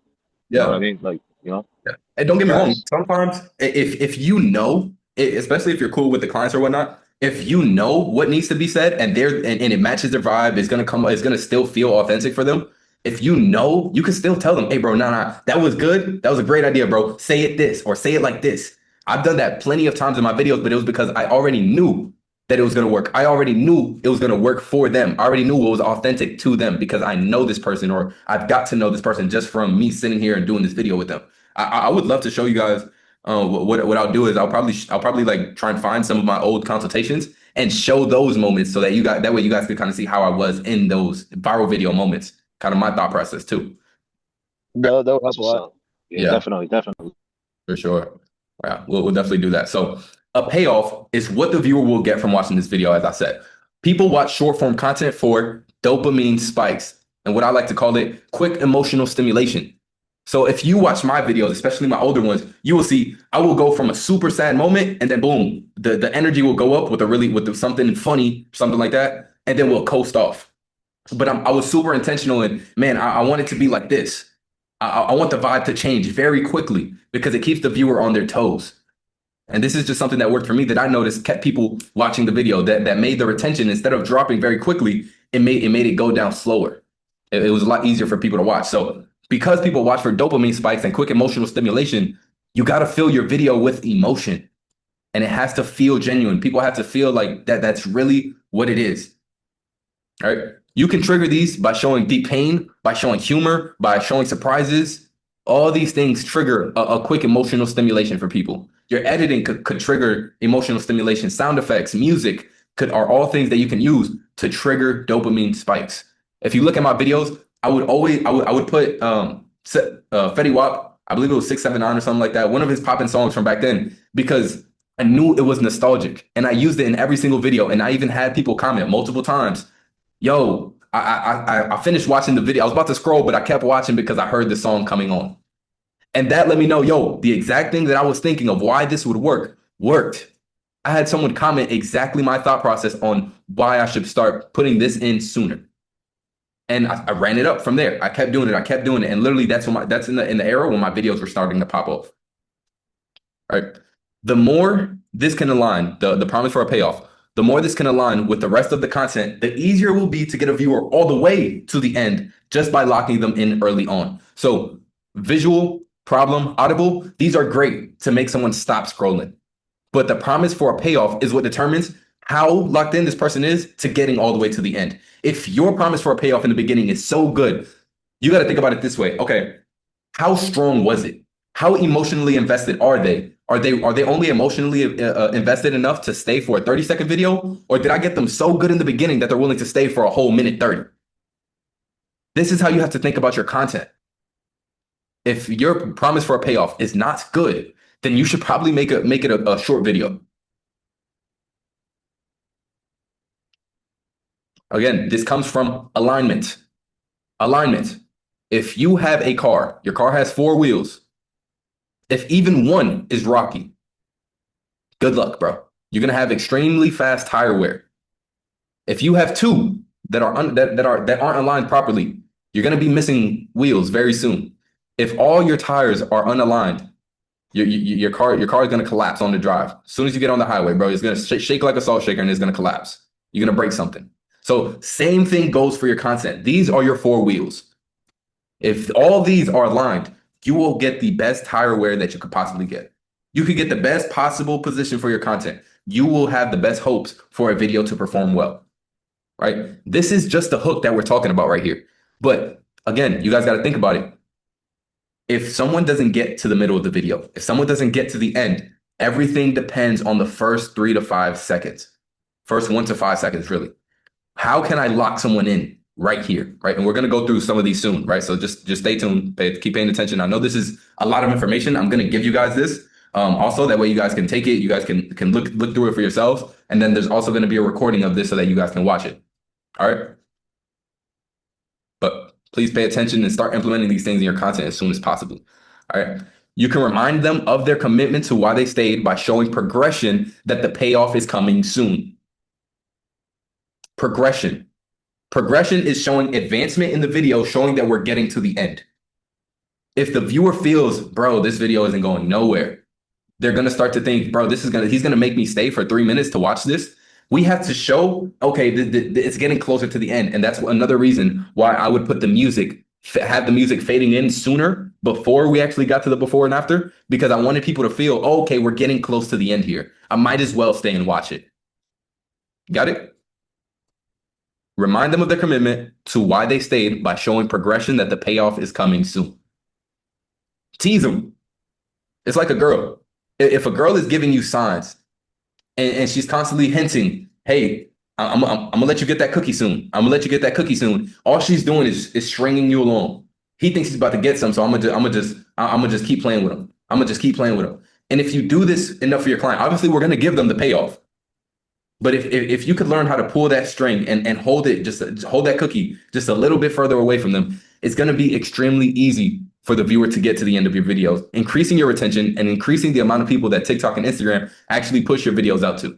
You know what I mean? Like, you know? Yeah. And don't get me wrong, sometimes if you know, especially if you're cool with the clients or whatnot, if you know what needs to be said and it matches their vibe, it's gonna still feel authentic for them. If you know, you can still tell them, "Hey, bro, nah, that was good. That was a great idea, bro. Say it this or say it like this." I've done that plenty of times in my videos, but it was because I already knew that it was going to work. I already knew it was going to work for them. I already knew what was authentic to them because I know this person, or I've got to know this person just from me sitting here and doing this video with them. I would love to show you guys. What I'll do is I'll probably like try and find some of my old consultations and show those moments so that that way you guys can kind of see how I was in those viral video moments. Kind of my thought process too. That would help a lot. Yeah, definitely. For sure. Yeah, we'll definitely do that. So a payoff is what the viewer will get from watching this video. As I said, people watch short form content for dopamine spikes, and what I like to call it, quick emotional stimulation. So if you watch my videos, especially my older ones, you will see I will go from a super sad moment, and then boom, the energy will go up with something funny, something like that, and then we'll coast off. But I was super intentional, and man, I want it to be like this. I want the vibe to change very quickly because it keeps the viewer on their toes. And this is just something that worked for me that I noticed kept people watching the video, that made the retention, instead of dropping very quickly, it made it go down slower. It was a lot easier for people to watch. So because people watch for dopamine spikes and quick emotional stimulation, you got to fill your video with emotion, and it has to feel genuine. People have to feel like that's really what it is. All right. You can trigger these by showing deep pain, by showing humor, by showing surprises. All these things trigger a quick emotional stimulation for people. Your editing could trigger emotional stimulation. Sound effects, music are all things that you can use to trigger dopamine spikes. If you look at my videos, I would put Fetty Wap, I believe it was 679 or something like that, one of his poppin' songs from back then, because I knew it was nostalgic, and I used it in every single video. And I even had people comment multiple times, "Yo, I finished watching the video. I was about to scroll, but I kept watching because I heard the song coming on. And that let me know, yo, the exact thing that I was thinking of why this would work worked. I had someone comment exactly my thought process on why I should start putting this in sooner. And I ran it up from there. I kept doing it. And literally that's in the era when my videos were starting to pop off. Right. The more this can align, the promise for a payoff, the more this can align with the rest of the content, the easier it will be to get a viewer all the way to the end just by locking them in early on. So visual, problem, audible, these are great to make someone stop scrolling. But the promise for a payoff is what determines how locked in this person is to getting all the way to the end. If your promise for a payoff in the beginning is so good, you got to think about it this way. Okay, how strong was it? How emotionally invested are they? Are they only emotionally invested enough to stay for a 30-second video? Or did I get them so good in the beginning that they're willing to stay for a whole minute 30? This is how you have to think about your content. If your promise for a payoff is not good, then you should probably make it a short video. Again, this comes from alignment. Alignment. If you have a car, your car has 4 wheels. If even one is rocky, good luck, bro. You're gonna have extremely fast tire wear. If you have 2 that aren't aligned properly, you're gonna be missing wheels very soon. If all your tires are unaligned, your car is gonna collapse on the drive. As soon as you get on the highway, bro, it's gonna shake like a salt shaker and it's gonna collapse. You're gonna break something. So same thing goes for your content. These are your 4 wheels. If all these are aligned, you will get the best tire wear that you could possibly get. You could get the best possible position for your content. You will have the best hopes for a video to perform well, right? This is just the hook that we're talking about right here. But again, you guys got to think about it. If someone doesn't get to the middle of the video, if someone doesn't get to the end, everything depends on the first 3 to 5 seconds. First 1 to 5 seconds, really. How can I lock someone in right here, right? And we're going to go through some of these soon, right? So just stay tuned, keep paying attention. I know this is a lot of information. I'm going to give you guys this. Also, that way you guys can take it. You guys can look through it for yourselves. And then there's also going to be a recording of this so that you guys can watch it. All right. But please pay attention and start implementing these things in your content as soon as possible. All right. You can remind them of their commitment to why they stayed by showing progression that the payoff is coming soon. Progression. Progression is showing advancement in the video, showing that we're getting to the end. If the viewer feels, bro, this video isn't going nowhere, they're going to start to think, bro, he's going to make me stay for 3 minutes to watch this. We have to show, okay, it's getting closer to the end. And that's another reason why I would put the music, have the music fading in sooner before we actually got to the before and after, because I wanted people to feel, oh, okay, we're getting close to the end here. I might as well stay and watch it. Got it? Remind them of their commitment to why they stayed by showing progression that the payoff is coming soon. Tease them. It's like a girl. If a girl is giving you signs and she's constantly hinting, hey, I'm gonna let you get that cookie soon. I'm gonna let you get that cookie soon. All she's doing is stringing you along. He thinks he's about to get some, so I'm gonna just keep playing with him. I'm gonna just keep playing with him. And if you do this enough for your client, obviously we're gonna give them the payoff. But if you could learn how to pull that string and hold it, just hold that cookie just a little bit further away from them, it's going to be extremely easy for the viewer to get to the end of your videos, increasing your retention and increasing the amount of people that TikTok and Instagram actually push your videos out to.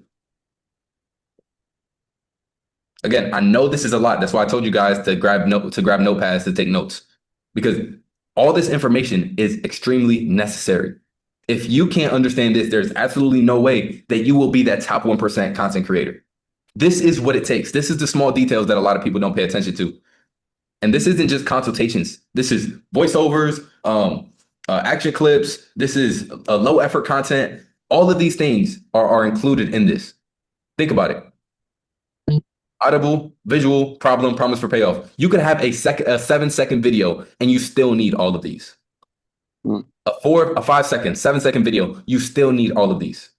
Again, I know this is a lot. That's why I told you guys to grab notepads to take notes, because all this information is extremely necessary. If you can't understand this, there's absolutely no way that you will be that top 1% content creator. This is what it takes. This is the small details that a lot of people don't pay attention to. And this isn't just consultations. This is voiceovers, action clips. This is low effort content. All of these things are included in this. Think about it. Audible, visual, problem, promise for payoff. You could have a 7-second video and you still need all of these. A 5-second, 7-second video, you still need all of these.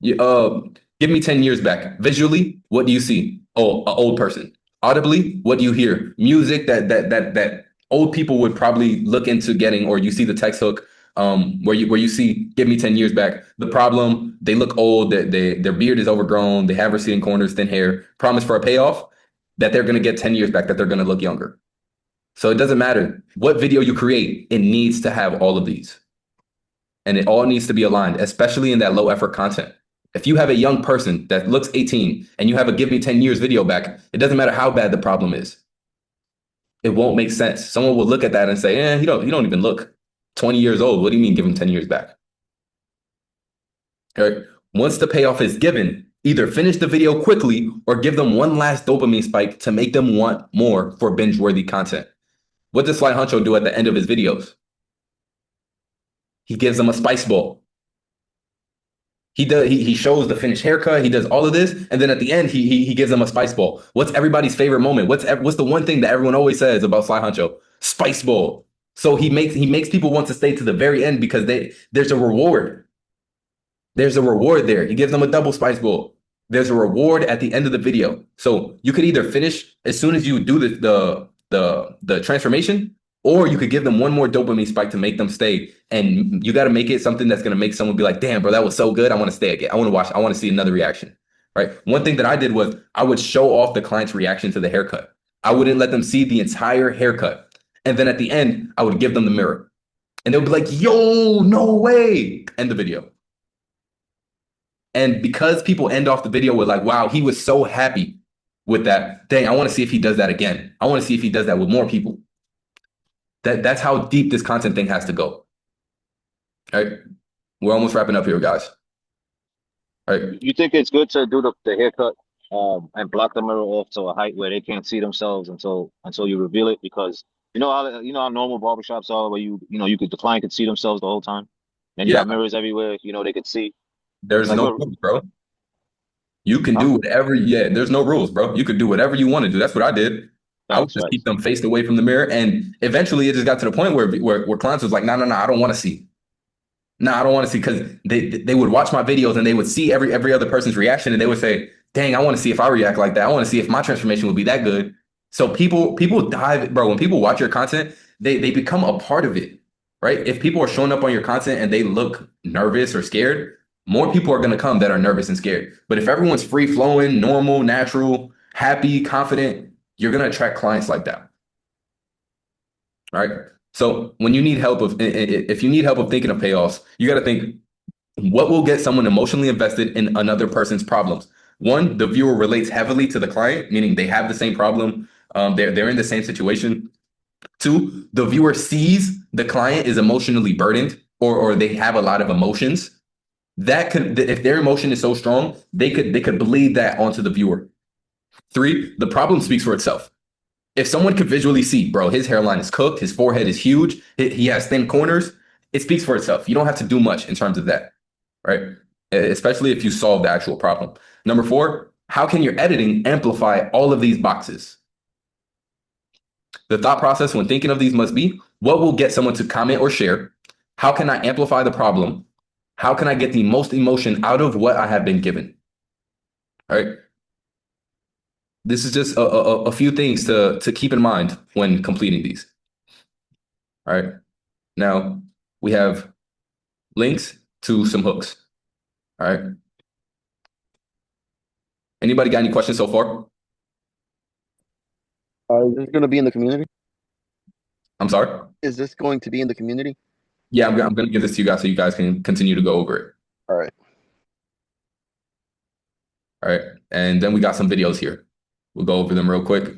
Give me 10 years back. Visually, what do you see? Oh, an old person. Audibly, what do you hear? Music that old people would probably look into getting, or you see the text hook where you see, give me 10 years back. The problem, they look old, their beard is overgrown, they have receding corners, thin hair. Promise for a payoff. that they're going to get 10 years back, that they're going to look younger. So it doesn't matter what video you create, it needs to have all of these. And it all needs to be aligned, especially in that low effort content. If you have a young person that looks 18 and you have a give me 10 years video back, it doesn't matter how bad the problem is. It won't make sense. Someone will look at that and say, he don't even look 20 years old. What do you mean give him 10 years back? All right. Once the payoff is given, either finish the video quickly or give them one last dopamine spike to make them want more for binge-worthy content. What does Sly Huncho do at the end of his videos? He gives them a spice ball. He shows the finished haircut. He does all of this, and then at the end, he gives them a spice ball. What's everybody's favorite moment? What's the one thing that everyone always says about Sly Huncho? Spice ball. So he makes people want to stay to the very end because there's a reward. There's a reward there. He gives them a double spice ball. There's a reward at the end of the video. So you could either finish as soon as you do the transformation, or you could give them one more dopamine spike to make them stay. And you got to make it something that's going to make someone be like, damn, bro, that was so good. I want to stay again. I want to watch. I want to see another reaction. Right. One thing that I did was I would show off the client's reaction to the haircut. I wouldn't let them see the entire haircut. And then at the end, I would give them the mirror. And they'll be like, yo, no way. End the video. And because people end off the video with like, wow, he was so happy with that. Dang, I want to see if he does that again. I want to see if he does that with more people. That's how deep this content thing has to go. All right. We're almost wrapping up here, guys. All right. You think it's good to do the haircut and block the mirror off to a height where they can't see themselves until you reveal it? Because you know how normal barbershops are, where the client could see themselves the whole time, and you got mirrors everywhere. They could see. There's no rules, bro. You can do whatever. Yeah, there's no rules, bro. You could do whatever you want to do. That's what I did. I would just keep them faced away from the mirror, and eventually it just got to the point where clients was like, no, I don't want to see. No, I don't want to see, because they would watch my videos and they would see every other person's reaction, and they would say, dang, I want to see if I react like that. I want to see if my transformation would be that good. So people dive, bro. When people watch your content, they become a part of it, right? If people are showing up on your content and they look nervous or scared, more people are going to come that are nervous and scared. But if everyone's free flowing, normal, natural, happy, confident, you're going to attract clients like that. All right. So when you need help if you need help of thinking of payoffs, you got to think, what will get someone emotionally invested in another person's problems? One, the viewer relates heavily to the client, meaning they have the same problem. They're in the same situation. Two, the viewer sees the client is emotionally burdened, or they have a lot of emotions. That could, if their emotion is so strong, they could bleed that onto the viewer. Three, the problem speaks for itself. If someone could visually see, bro, his hairline is cooked, his forehead is huge, he has thin corners, it speaks for itself. You don't have to do much in terms of that, right? Especially if you solve the actual problem. Number four, how can your editing amplify all of these boxes? The thought process when thinking of these must be, what will get someone to comment or share? How can I amplify the problem? How can I get the most emotion out of what I have been given? All right. This is just a few things to keep in mind when completing these. All right. Now we have links to some hooks. All right. Anybody got any questions so far? Is this going to be in the community? I'm sorry? Is this going to be in the community? Yeah, I'm going to give this to you guys so you guys can continue to go over it. All right. All right. And then we got some videos here. We'll go over them real quick.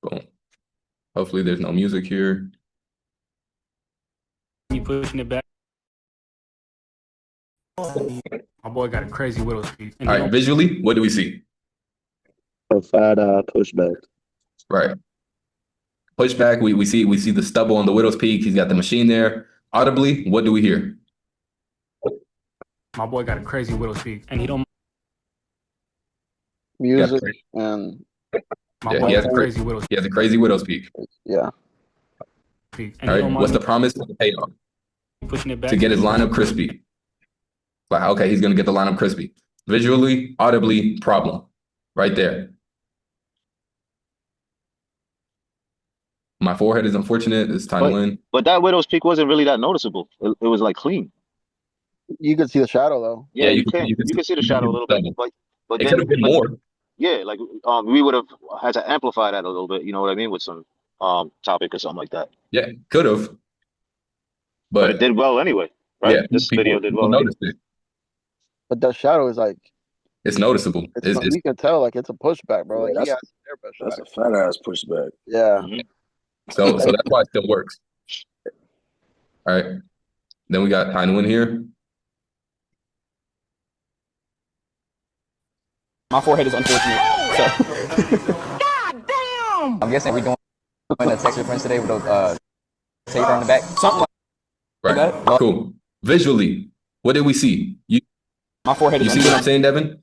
Boom. Hopefully there's no music here. You pushing it back. My boy got a crazy widow's peak. All right, visually, what do we see? A fat pushback. Right. Pushback, we see the stubble on the widow's peak. He's got the machine there. Audibly, what do we hear? My boy got a crazy widow's peak, and he don't. Music and My boy he has got a crazy widow's he has a crazy widow's peak. yeah. peak. All right. What's the promise of the payoff? Pushing it back To get his lineup crispy. Like, okay, he's gonna get the lineup crispy. Visually, audibly, problem. Right there. My forehead is unfortunate. It's time to win. But that widow's peak wasn't really that noticeable. It was like clean. You can see the shadow though. Yeah, you can see the shadow a little bit, but It then could have been more. yeah, like we would have had to amplify that a little bit. You know what I mean, with some topic or something like that. Yeah, could have. But it did well anyway, right? Yeah, This video did well. Noticed it. But that shadow is like It's noticeable. you can tell like it's a pushback, bro. Like Yeah, that's a fat ass pushback. Yeah. So that's why it still works. All right. Then we got Time to Win here. My forehead is unfortunate. So God damn! I'm guessing we're doing a text reference today with a taper on the back. Something like Right. that. Cool. Visually, what did we see? My forehead You is see what I'm saying, Devin?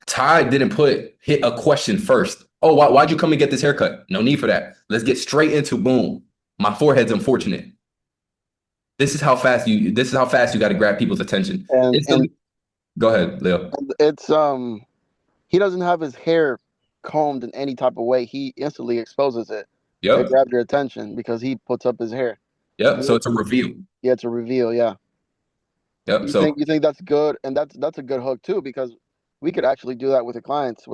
Ty didn't hit a question first. Oh, why'd you come and get this haircut? No need for that. Let's get straight into boom. My forehead's unfortunate. This is how fast you got to grab people's attention. Go ahead, Leo. It's he doesn't have his hair combed in any type of way. He instantly exposes it. Yep. It grabs your attention because he puts up his hair. Yep. So it's a reveal. Yeah, it's a reveal. Yeah. Yep. You think that's good, and that's a good hook too, because we could actually do that with the clients.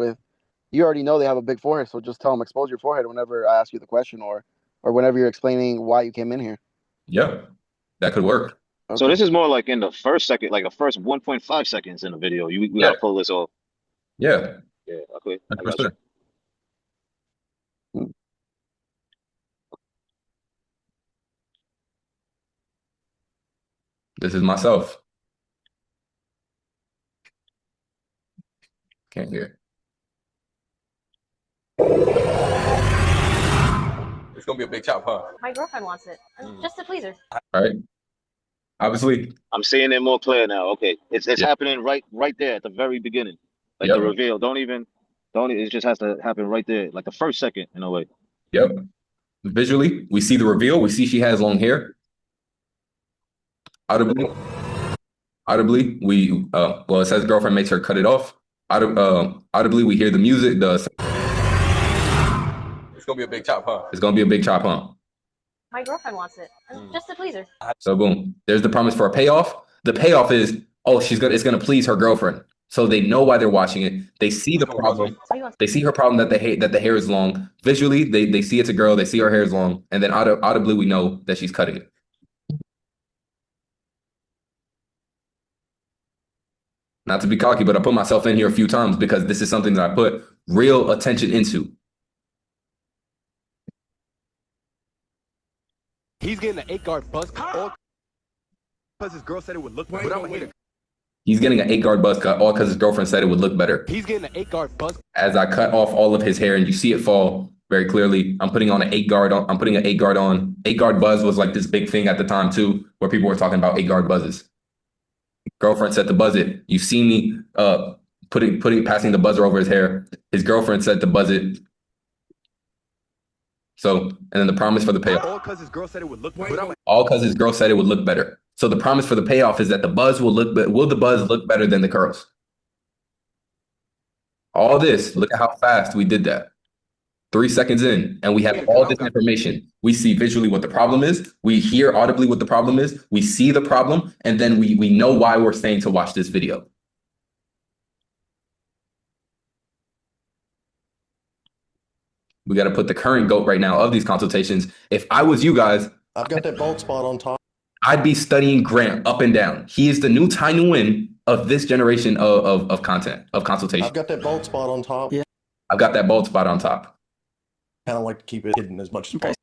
You already know they have a big forehead, so just tell them expose your forehead whenever I ask you the question, or whenever you're explaining why you came in here. Yep, that could work. Okay. So this is more like in the first second, like the first 1.5 seconds in the video. We gotta pull this off. Yeah. Yeah. Okay. 100%. This is myself. Can't hear. It's gonna be a big chop, huh? My girlfriend wants it, just to please her. All right. Obviously, I'm seeing it more clear now. Okay, it's happening right there at the very beginning, like the reveal. Don't it just has to happen right there, like the first second in a way. Yep. Visually, we see the reveal. We see she has long hair. Audibly, it says girlfriend makes her cut it off. Audibly, we hear the music. It's gonna be a big chop, huh? It's gonna be a big chop, huh? My girlfriend wants it, just to please her. So boom, there's the promise for a payoff. The payoff is, it's gonna please her girlfriend. So they know why they're watching it. They see the problem. They see her problem that the hair is long. Visually, they see it's a girl. They see her hair is long, and then audibly, we know that she's cutting it. Not to be cocky, but I put myself in here a few times because this is something that I put real attention into. He's getting an 8-guard buzz cut all because his girl said it would look better. He's getting an 8-guard buzz cut all because his girlfriend said it would look better. He's getting an 8-guard buzz. As I cut off all of his hair and you see it fall very clearly, I'm putting on an 8-guard on. I'm putting an 8-guard on. 8-guard buzz was like this big thing at the time too, where people were talking about 8-guard buzzes. Girlfriend said to buzz it. You see me passing the buzzer over his hair. His girlfriend said to buzz it. So, and then the promise for the payoff. All because his girl said it would look better. All because his girl said it would look better. So the promise for the payoff is that the buzz will the buzz look better than the curls? All this, look at how fast we did that. 3 seconds in, and we have all this information. We see visually what the problem is. We hear audibly what the problem is. We see the problem, and then we know why we're saying to watch this video. We got to put the current GOAT right now of these consultations. If I was you guys, I've got that bald spot on top. I'd be studying Grant up and down. He is the new Time to Win of this generation of content, of consultation. I've got that bald spot on top. Yeah. I've got that bald spot on top. Kind of like to keep it hidden as much as possible.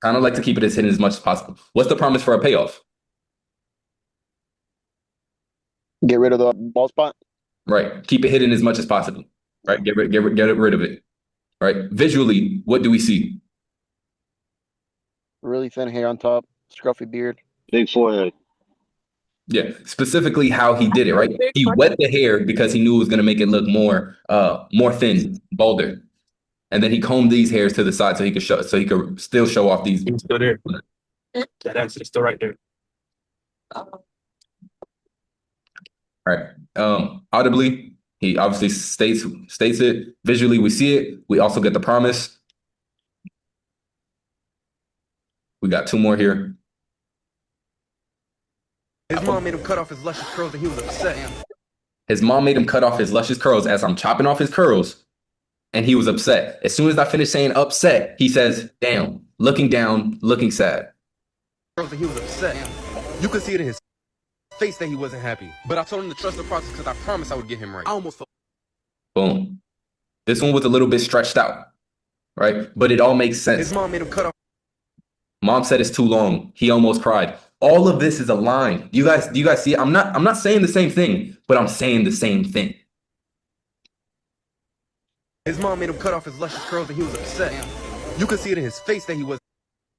Kind of like to keep it as hidden as much as possible. What's the promise for a payoff? Get rid of the bald spot. Right. Keep it hidden as much as possible. Right. Get rid of it. Right. Visually, what do we see? Really thin hair on top, scruffy beard. Big forehead. Yeah, specifically how he did it, right? He wet the hair because he knew it was going to make it look more thin, bolder. And then he combed these hairs to the side so he could still show off these. He's still there. That answer is still right there. All right. Audibly, he obviously states it. Visually, we see it. We also get the promise. We got 2 more here. His mom made him cut off his luscious curls and he was upset. His mom made him cut off his luscious curls as I'm chopping off his curls, and he was upset. As soon as I finished saying upset, he says, damn, looking down, looking sad. And he was upset. You could see it in his face that he wasn't happy. But I told him to trust the process because I promised I would get him right. I almost felt. Boom. This one was a little bit stretched out, right? But it all makes sense. His mom made him cut off. Mom said it's too long. He almost cried. All of this is aligned. Do you guys see it? I'm not saying the same thing, but I'm saying the same thing. His mom made him cut off his luscious curls and he was upset. You could see it in his face that he wasn't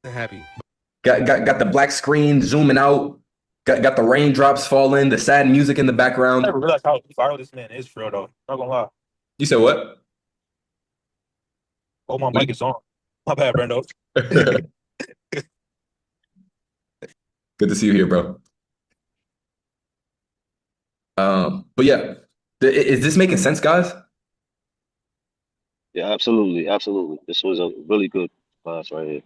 happy. Got the black screen zooming out. Got the raindrops falling, the sad music in the background. I never realized how viral this man is for real though. Not gonna lie. You said what? Oh, my mic is on. My bad, Brando. Good to see you here, bro. But yeah, is this making sense, guys? Yeah, absolutely, absolutely. This was a really good class right here.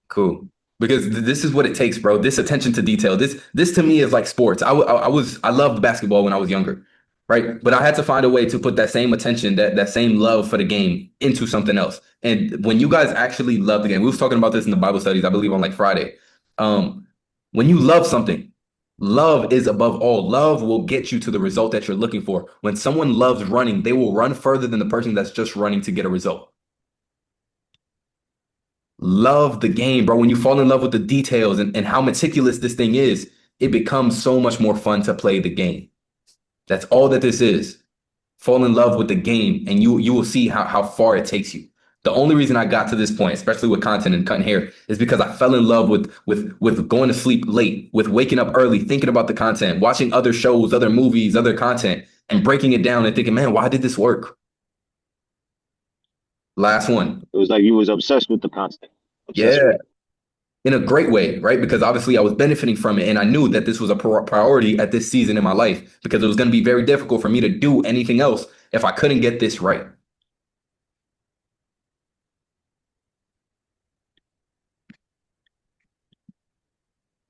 Cool. Because this is what it takes, bro. This attention to detail. This to me is like sports. I loved basketball when I was younger, right? But I had to find a way to put that same attention, that same love for the game into something else. And when you guys actually love the game, we was talking about this in the Bible studies, I believe on like Friday. When you love something, love is above all. Love will get you to the result that you're looking for. When someone loves running, they will run further than the person that's just running to get a result. Love the game, bro. When you fall in love with the details and how meticulous this thing is, it becomes so much more fun to play the game. That's all that this is. Fall in love with the game, and you will see how far it takes you. The only reason I got to this point, especially with content and cutting hair, is because I fell in love with going to sleep late, with waking up early, thinking about the content, watching other shows, other movies, other content, and breaking it down and thinking, man, why did this work? Last one. It was like you was obsessed with the content. Yeah. In a great way, right? Because obviously I was benefiting from it, and I knew that this was a priority at this season in my life because it was going to be very difficult for me to do anything else if I couldn't get this right.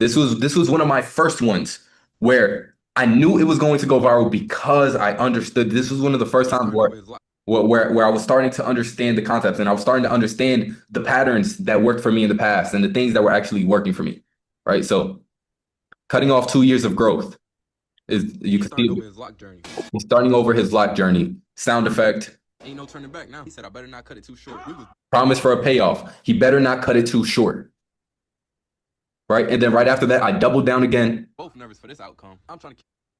This was one of my first ones where I knew it was going to go viral because I understood. This was one of the first times where I was starting to understand the concepts, and I was starting to understand the patterns that worked for me in the past and the things that were actually working for me, right? So cutting off 2 years of growth is, you can see he's starting over his lock journey. Sound effect. Ain't no turning back now. He said, I better not cut it too short. Promise for a payoff. He better not cut it too short. Right? And then right after that, I doubled down again. Both nervous for this outcome.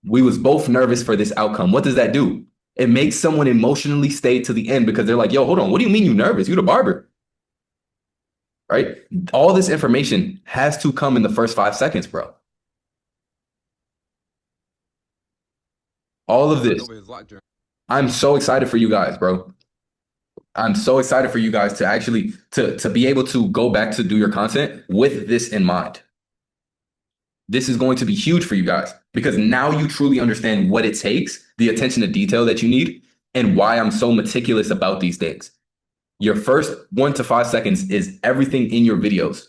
We was both nervous for this outcome. What does that do? It makes someone emotionally stay to the end because they're like, yo, hold on. What do you mean you nervous? You the barber. Right? All this information has to come in the first 5 seconds, bro. All of this. I'm so excited for you guys, bro. I'm so excited for you guys to actually to be able to go back to do your content with this in mind. This is going to be huge for you guys because now you truly understand what it takes, the attention to detail that you need, and why I'm so meticulous about these things. Your first 1 to 5 seconds is everything in your videos.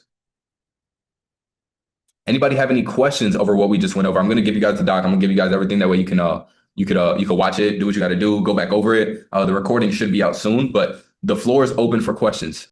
Anybody have any questions over what we just went over? I'm going to give you guys the doc. I'm going to give you guys everything. That way you can watch it, do what you got to do, go back over it. The recording should be out soon, but the floor is open for questions.